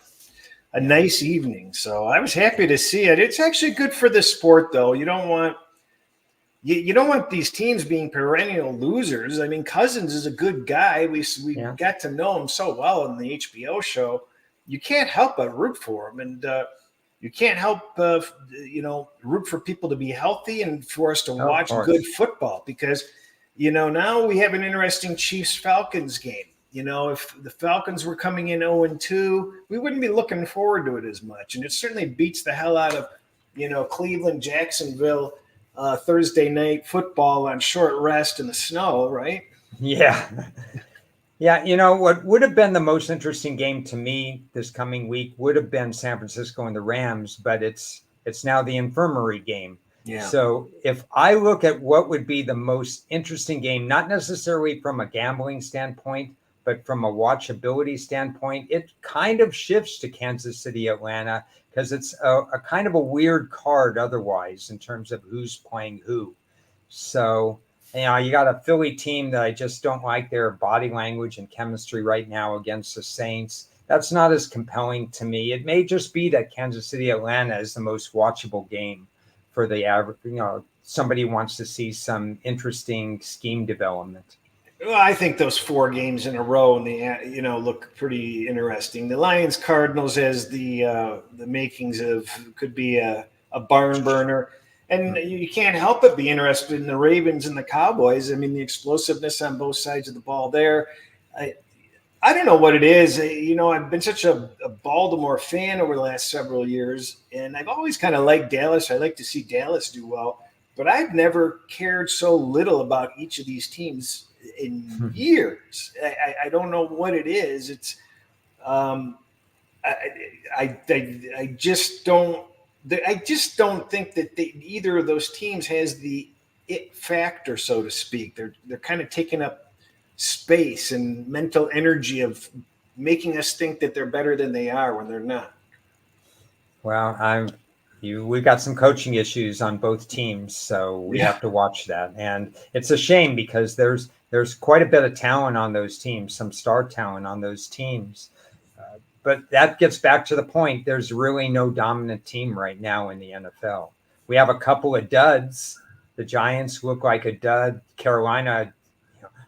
nice evening. So I was happy to see it. It's actually good for the sport, though. You don't want these teams being perennial losers. I mean, Cousins is a good guy. We got to know him so well in the HBO show. You can't help but root for him, and you can't help root for people to be healthy and for us to watch good football, because now we have an interesting Chiefs-Falcons game. If the Falcons were coming in 0-2, we wouldn't be looking forward to it as much. And it certainly beats the hell out of, Cleveland, Jacksonville, Thursday night football on short rest in the snow, right? Yeah. Yeah. What would have been the most interesting game to me this coming week would have been San Francisco and the Rams, but it's now the infirmary game. Yeah. So if I look at what would be the most interesting game, not necessarily from a gambling standpoint, but from a watchability standpoint, it kind of shifts to Kansas City, Atlanta, because it's a kind of a weird card otherwise in terms of who's playing who. So, you got a Philly team that I just don't like their body language and chemistry right now against the Saints. That's not as compelling to me. It may just be that Kansas City, Atlanta is the most watchable game for the average, somebody wants to see some interesting scheme development. Well, I think those 4 games in a row and look pretty interesting. The Lions Cardinals has the makings of could be a barn burner, and you can't help but be interested in the Ravens and the Cowboys. I mean, the explosiveness on both sides of the ball there. I don't know what it is. I've been such a Baltimore fan over the last several years, and I've always kind of liked Dallas. I like to see Dallas do well, but I've never cared so little about each of these teams in years. I don't know what it is. It's I just don't think that either of those teams has the it factor, so to speak. They're kind of taking up space and mental energy of making us think that they're better than they are when they're not. Well, we've got some coaching issues on both teams, so we have to watch that. And it's a shame because there's quite a bit of talent on those teams, some star talent on those teams. But that gets back to the point. There's really no dominant team right now in the NFL. We have a couple of duds. The Giants look like a dud. Carolina,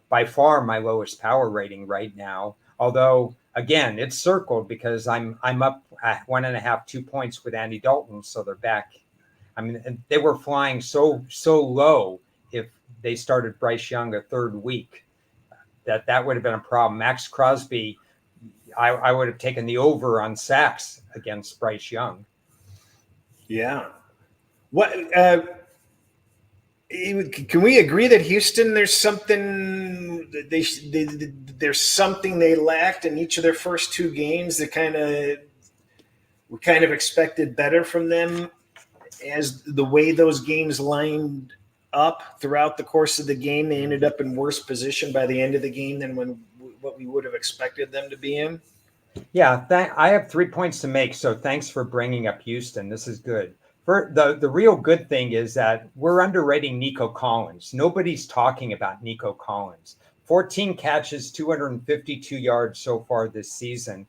by far my lowest power rating right now. Although, again, it's circled because I'm up at 1.5, 2 points with Andy Dalton, so they're back. I mean, they were flying so low if they started Bryce Young a third week. That would have been a problem. Max Crosby, I would have taken the over on sacks against Bryce Young. Yeah. What can we agree that Houston? There's something there's something they lacked in each of their first 2 games that we kind of expected better from them, as the way those games lined up throughout the course of the game. They ended up in worse position by the end of the game than what we would have expected them to be in. Yeah, I have 3 points to make, so thanks for bringing up Houston. This is good. The real good thing is that we're underrating Nico Collins. Nobody's talking about Nico Collins. 14 catches, 252 yards so far this season.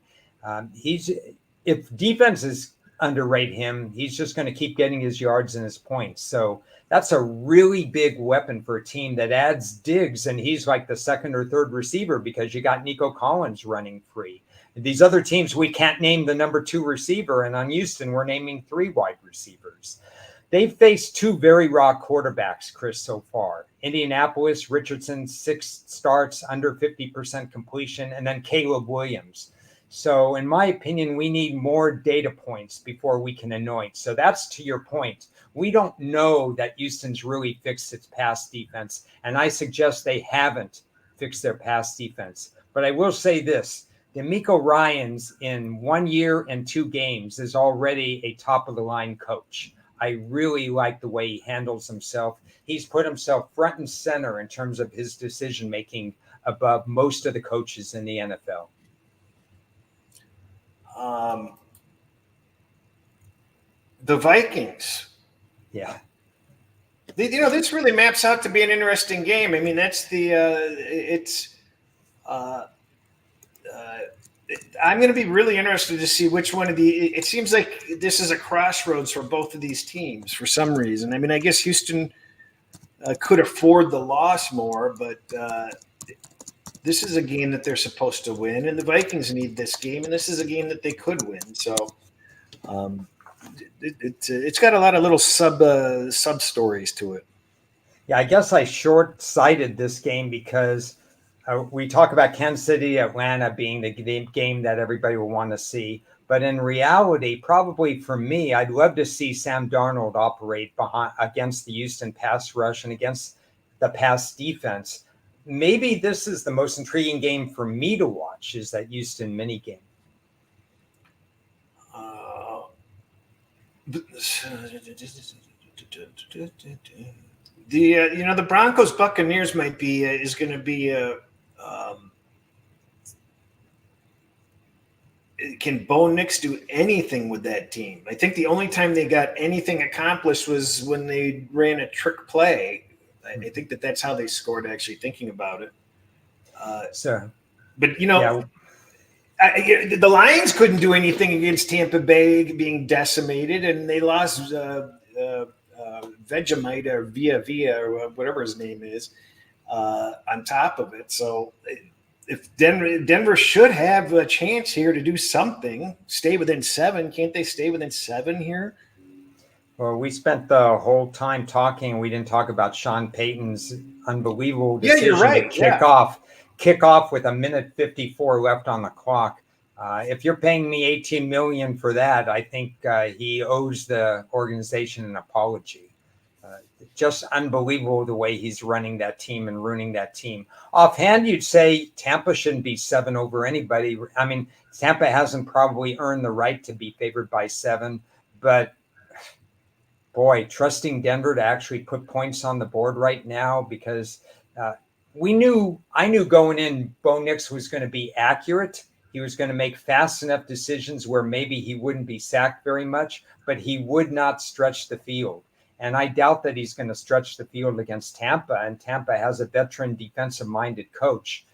If defenses underrate him, he's just going to keep getting his yards and his points. So that's a really big weapon for a team that adds Diggs, and he's like the second or third receiver because you got Nico Collins running free. These other teams, we can't name the number 2 receiver. And on Houston, we're naming 3 wide receivers. They've faced 2 very raw quarterbacks, Chris, so far. Indianapolis, Richardson, 6 starts, under 50% completion, and then Caleb Williams. So in my opinion, we need more data points before we can anoint. So that's to your point. We don't know that Houston's really fixed its pass defense, and I suggest they haven't fixed their pass defense. But I will say this, D'Amico Ryans in 1 year and 2 games is already a top-of-the-line coach. I really like the way he handles himself. He's put himself front and center in terms of his decision-making above most of the coaches in the NFL. The Vikings. Yeah. This really maps out to be an interesting game. I mean, that's I'm going to be really interested to see which one of it seems like this is a crossroads for both of these teams for some reason. I mean, I guess Houston could afford the loss more, but this is a game that they're supposed to win, and the Vikings need this game, and this is a game that they could win. So it's got a lot of little sub stories to it. Yeah, I guess I short-sighted this game because we talk about Kansas City, Atlanta being the game that everybody will want to see. But in reality, probably for me, I'd love to see Sam Darnold operate against the Houston pass rush and against the pass defense. Maybe this is the most intriguing game for me to watch, is that Houston mini game. The Broncos Buccaneers is going to be can Bo Nix do anything with that team? I think the only time they got anything accomplished was when they ran a trick play. I think that's how they scored, actually, thinking about it. But, the Lions couldn't do anything against Tampa Bay being decimated, and they lost Vegemite or Via or whatever his name is on top of it. So if Denver should have a chance here to do something, stay within 7. Can't they stay within 7 here? Well, we spent the whole time talking. We didn't talk about Sean Payton's unbelievable decision you're right. to kick off with 1:54 left on the clock. If you're paying me $18 million for that, I think he owes the organization an apology. Just unbelievable the way he's running that team and ruining that team. Offhand, you'd say Tampa shouldn't be 7 over anybody. I mean, Tampa hasn't probably earned the right to be favored by 7, but boy, trusting Denver to actually put points on the board right now, because I knew going in, Bo Nix was going to be accurate. He was going to make fast enough decisions where maybe he wouldn't be sacked very much, but he would not stretch the field. And I doubt that he's going to stretch the field against Tampa, and Tampa has a veteran defensive-minded coach.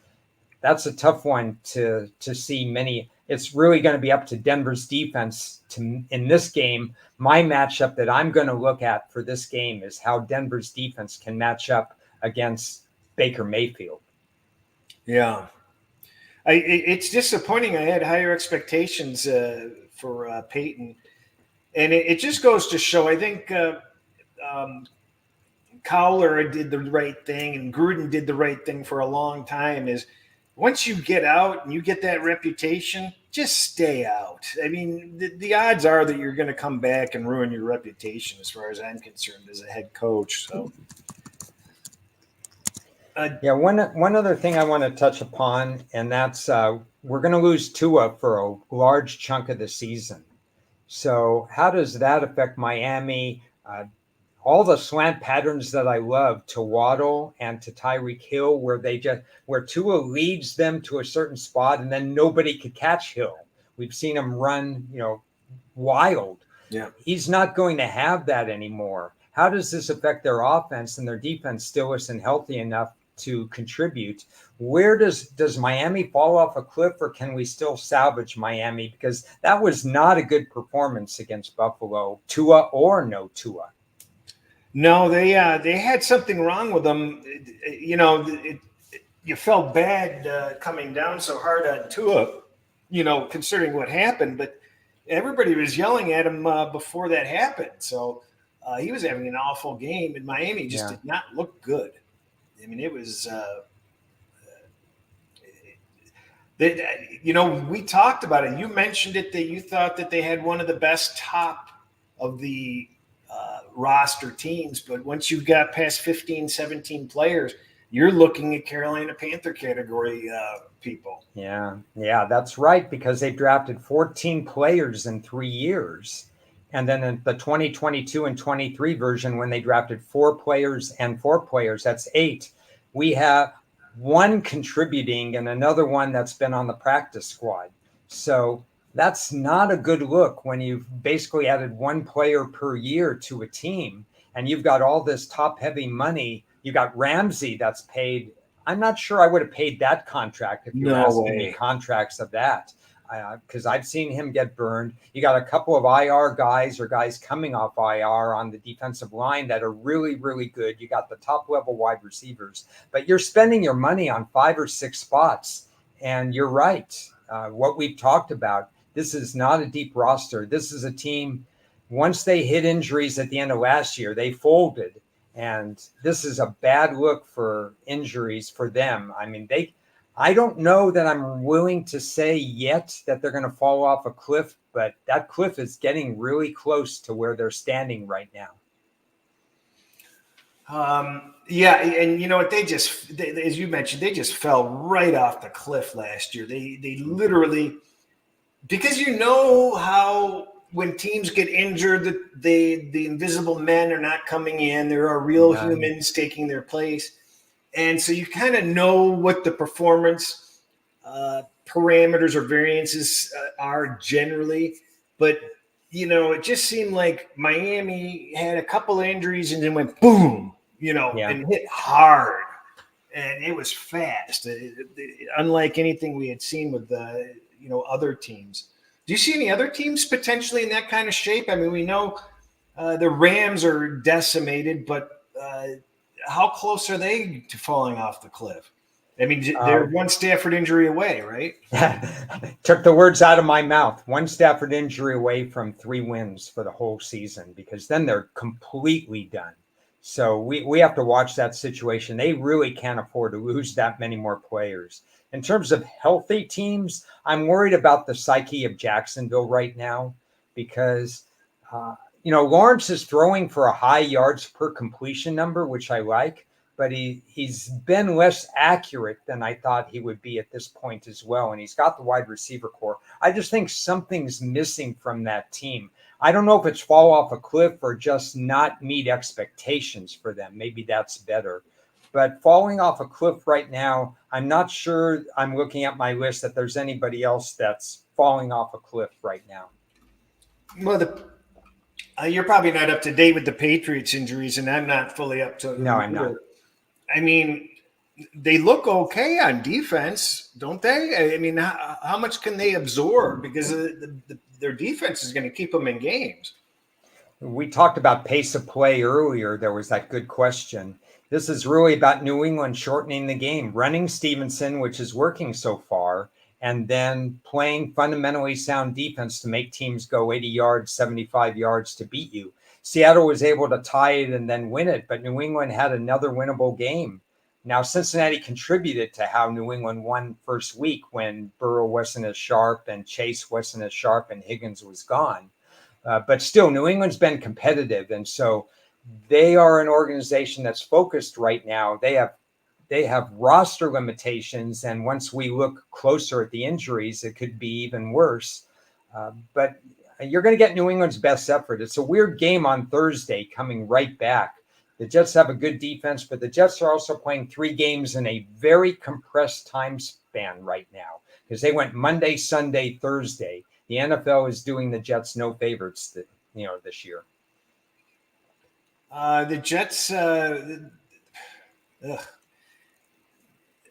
That's a tough one to see many. It's really going to be up to Denver's defense in this game. My matchup that I'm going to look at for this game is how Denver's defense can match up against Baker Mayfield. Yeah. It's disappointing. I had higher expectations for Peyton. And it just goes to show, I think Cowler did the right thing and Gruden did the right thing for a long time, is once you get out and you get that reputation, just stay out. I mean, the odds are that you're going to come back and ruin your reputation, as far as I'm concerned, as a head coach. So, one other thing I want to touch upon, and that's we're going to lose Tua for a large chunk of the season. So how does that affect Miami? All the slant patterns that I love to Waddle and to Tyreek Hill, where Tua leads them to a certain spot and then nobody could catch Hill. We've seen him run, wild. Yeah. He's not going to have that anymore. How does this affect their offense, and their defense still isn't healthy enough to contribute? Where does Miami fall off a cliff, or can we still salvage Miami? Because that was not a good performance against Buffalo, Tua or no Tua. No, they had something wrong with them. You felt bad coming down so hard on Tua, considering what happened, but everybody was yelling at him before that happened. So he was having an awful game, and Miami just did not look good. I mean, it was, we talked about it. You mentioned it that you thought that they had one of the best top of the roster teams, but once you've got past 15, 17 players, you're looking at Carolina Panther category people. Yeah, that's right, because they drafted 14 players in 3 years. And then in the 2022 and 23 version, when they drafted 4 players and 4 players, that's 8. We have one contributing and another one that's been on the practice squad. So that's not a good look when you've basically added one player per year to a team and you've got all this top heavy money. You got Ramsey that's paid. I'm not sure I would have paid that contract if you were asking me contracts of that, because I've seen him get burned. You got a couple of IR guys or guys coming off IR on the defensive line that are really, really good. You got the top level wide receivers, but you're spending your money on 5 or 6 spots. And you're right. What we've talked about, this is not a deep roster. This is a team, once they hit injuries at the end of last year, they folded. And this is a bad look for injuries for them. I mean, I don't know that I'm willing to say yet that they're going to fall off a cliff, but that cliff is getting really close to where they're standing right now. Yeah, and you know what? As you mentioned, they just fell right off the cliff last year. They literally, because how when teams get injured, the invisible men are not coming in. There are real humans taking their place. And so you kind of know what the performance parameters or variances are generally. But, it just seemed like Miami had a couple of injuries and then went boom, and hit hard. And it was fast, unlike anything we had seen with other teams. Do you see any other teams potentially in that kind of shape? I mean, we know the Rams are decimated, but how close are they to falling off the cliff? I mean, they're one Stafford injury away, right? Took the words out of my mouth. One Stafford injury away from 3 wins for the whole season, because then they're completely done. So we have to watch that situation. They really can't afford to lose that many more players. In terms of healthy teams, I'm worried about the psyche of Jacksonville right now, because Lawrence is throwing for a high yards per completion number, which I like, but he's been less accurate than I thought he would be at this point as well. And he's got the wide receiver core. I just think something's missing from that team. I don't know if it's fall off a cliff or just not meet expectations for them. Maybe that's better. But falling off a cliff right now, I'm not sure I'm looking at my list that there's anybody else that's falling off a cliff right now. Well, you're probably not up to date with the Patriots injuries, and I'm not fully up to. No, I'm not. I mean, they look okay on defense, don't they? I mean, how much can they absorb? Because their defense is going to keep them in games. We talked about pace of play earlier. There was that good question. This is really about New England shortening the game, running Stevenson, which is working so far, and then playing fundamentally sound defense to make teams go 80 yards, 75 yards to beat you. Seattle was able to tie it and then win it, but New England had another winnable game. Now, Cincinnati contributed to how New England won first week when Burrow wasn't as sharp and Chase wasn't as sharp and Higgins was gone. But still, New England's been competitive, and so they are an organization that's focused right now. They have roster limitations, and once we look closer at the injuries, it could be even worse. But you're going to get New England's best effort. It's a weird game on Thursday coming right back. The Jets have a good defense, but the Jets are also playing 3 games in a very compressed time span right now, because they went Monday, Sunday, Thursday. The NFL is doing the Jets no favorites, this year. The Jets,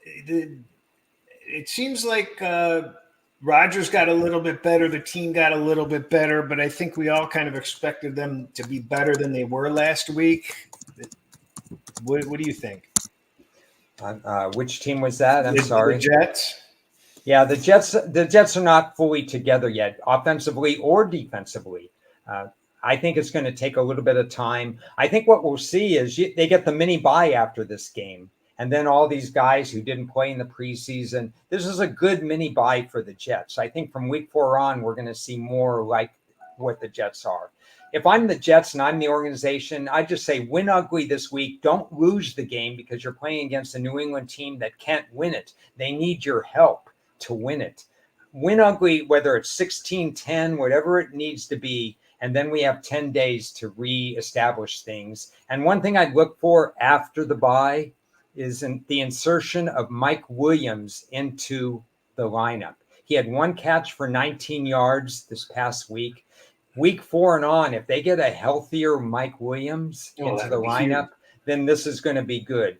it seems like Rodgers got a little bit better. The team got a little bit better, but I think we all kind of expected them to be better than they were last week. What do you think? Which team was that? I'm sorry. The Jets. Yeah, the Jets are not fully together yet, offensively or defensively. Uh, I think it's going to take a little bit of time. I think what we'll see is they get the mini bye after this game. And then all these guys who didn't play in the preseason, this is a good mini bye for the Jets. I think from week 4 on, we're going to see more like what the Jets are. If I'm the Jets and I'm the organization, I just say win ugly this week. Don't lose the game because you're playing against a New England team that can't win it. They need your help to win it. Win ugly, whether it's 16-10, whatever it needs to be. And then we have 10 days to reestablish things. And one thing I'd look for after the bye is the insertion of Mike Williams into the lineup. He had 1 catch for 19 yards this past week. Week 4 and on, if they get a healthier Mike Williams into the lineup, then this is going to be good.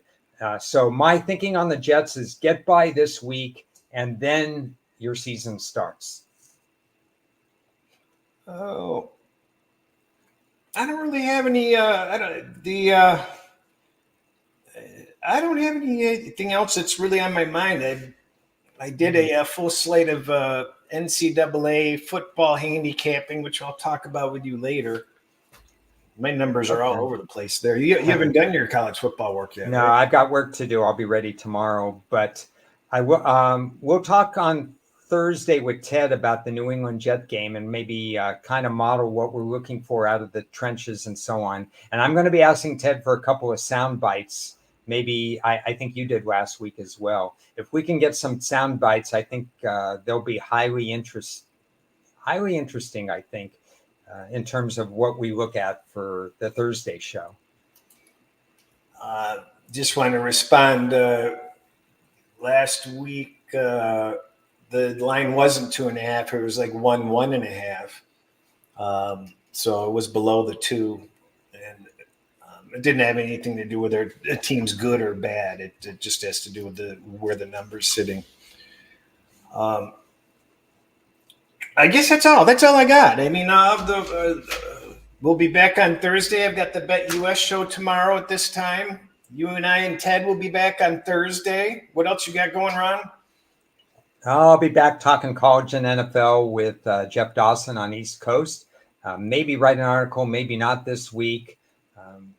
So my thinking on the Jets is get by this week, and then your season starts. Oh, I don't really have any. I don't have anything else that's really on my mind. I did a full slate of NCAA football handicapping, which I'll talk about with you later. My numbers are all over the place there. You haven't done your college football work yet. No, right? I've got work to do. I'll be ready tomorrow, but I will. We'll talk on Thursday with Ted about the New England Jet game and maybe kind of model what we're looking for out of the trenches and so on. And I'm going to be asking Ted for a couple of sound bites. Maybe I think you did last week as well. If we can get some sound bites, I think they'll be highly interesting. I think in terms of what we look at for the Thursday show. Just want to respond. Last week, the line wasn't 2.5; it was like 1.5. So it was below the 2, and it didn't have anything to do with their team's good or bad. It just has to do with where the number's sitting. I guess that's all. That's all I got. I mean, we'll be back on Thursday. I've got the Bet US show tomorrow at this time. You and I and Ted will be back on Thursday. What else you got going, Ron? I'll be back talking college and NFL with Jeff Dawson on East Coast. Maybe write an article, maybe not this week.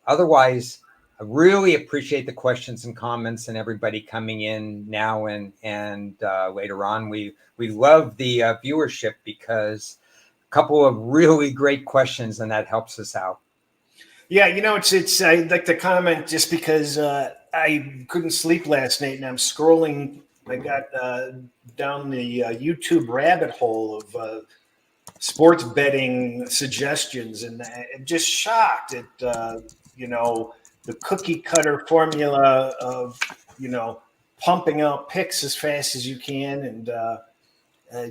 Otherwise, I really appreciate the questions and comments and everybody coming in now and later on. We love the viewership because a couple of really great questions, and that helps us out. Yeah, it's. I'd like to comment just because I couldn't sleep last night, and I'm scrolling. I got down the YouTube rabbit hole of sports betting suggestions, and I'm just shocked at the cookie cutter formula of pumping out picks as fast as you can, and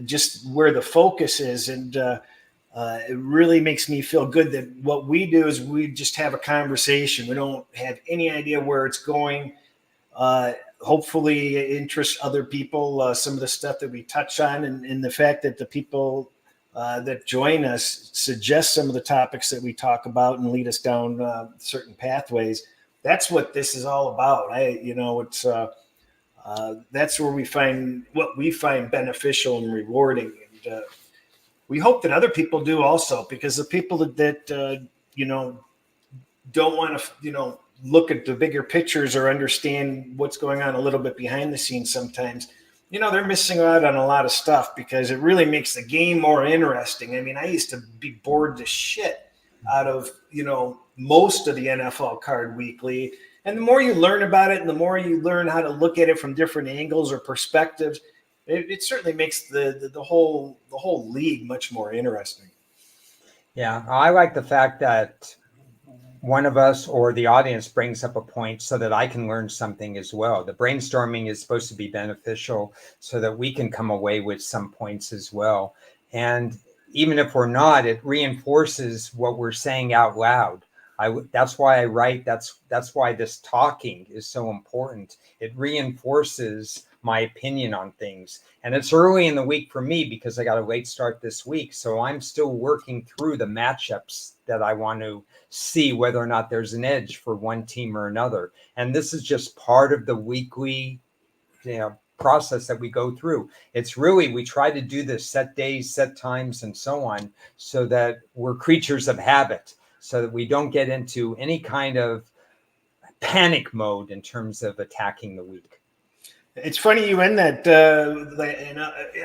just where the focus is, and it really makes me feel good that what we do is we just have a conversation. We don't have any idea where it's going. Hopefully it interests other people, some of the stuff that we touch on, and the fact that the people that join us suggest some of the topics that we talk about and lead us down certain pathways. That's what this is all about. It's that's where we find what we find beneficial and rewarding. And we hope that other people do also, because the people that don't want to, look at the bigger pictures or understand what's going on a little bit behind the scenes sometimes, they're missing out on a lot of stuff, because it really makes the game more interesting. I mean, I used to be bored to shit out of, most of the NFL card weekly. And the more you learn about it and the more you learn how to look at it from different angles or perspectives, it certainly makes the whole league much more interesting. Yeah, I like the fact that one of us or the audience brings up a point so that I can learn something as well. The brainstorming is supposed to be beneficial so that we can come away with some points as well. And even if we're not, it reinforces what we're saying out loud. That's why I write. That's why this talking is so important. It reinforces my opinion on things. And it's early in the week for me because I got a late start this week. So I'm still working through the matchups that I want to see whether or not there's an edge for one team or another. And this is just part of the weekly process that we go through. It's really, we try to do this set days, set times, and so on, so that we're creatures of habit, so that we don't get into any kind of panic mode in terms of attacking the week. It's funny you end that, and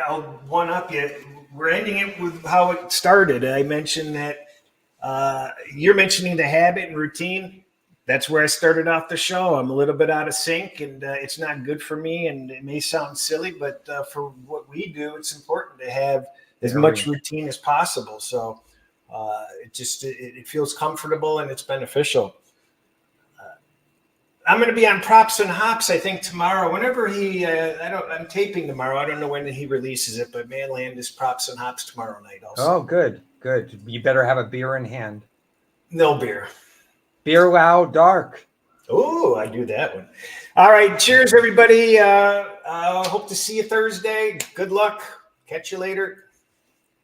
I'll one up you. We're ending it with how it started. I mentioned that you're mentioning the habit and routine. That's where I started off the show. I'm a little bit out of sync, and it's not good for me. And it may sound silly, but for what we do, it's important to have as much routine as possible. So it feels comfortable and it's beneficial. I'm going to be on Props and Hops, I think, tomorrow. Whenever I'm taping tomorrow. I don't know when he releases it, but Manland is Props and Hops tomorrow night also. Oh, good. You better have a beer in hand. No beer. Beer loud, dark. Oh, I do that one. All right. Cheers, everybody. Hope to see you Thursday. Good luck. Catch you later.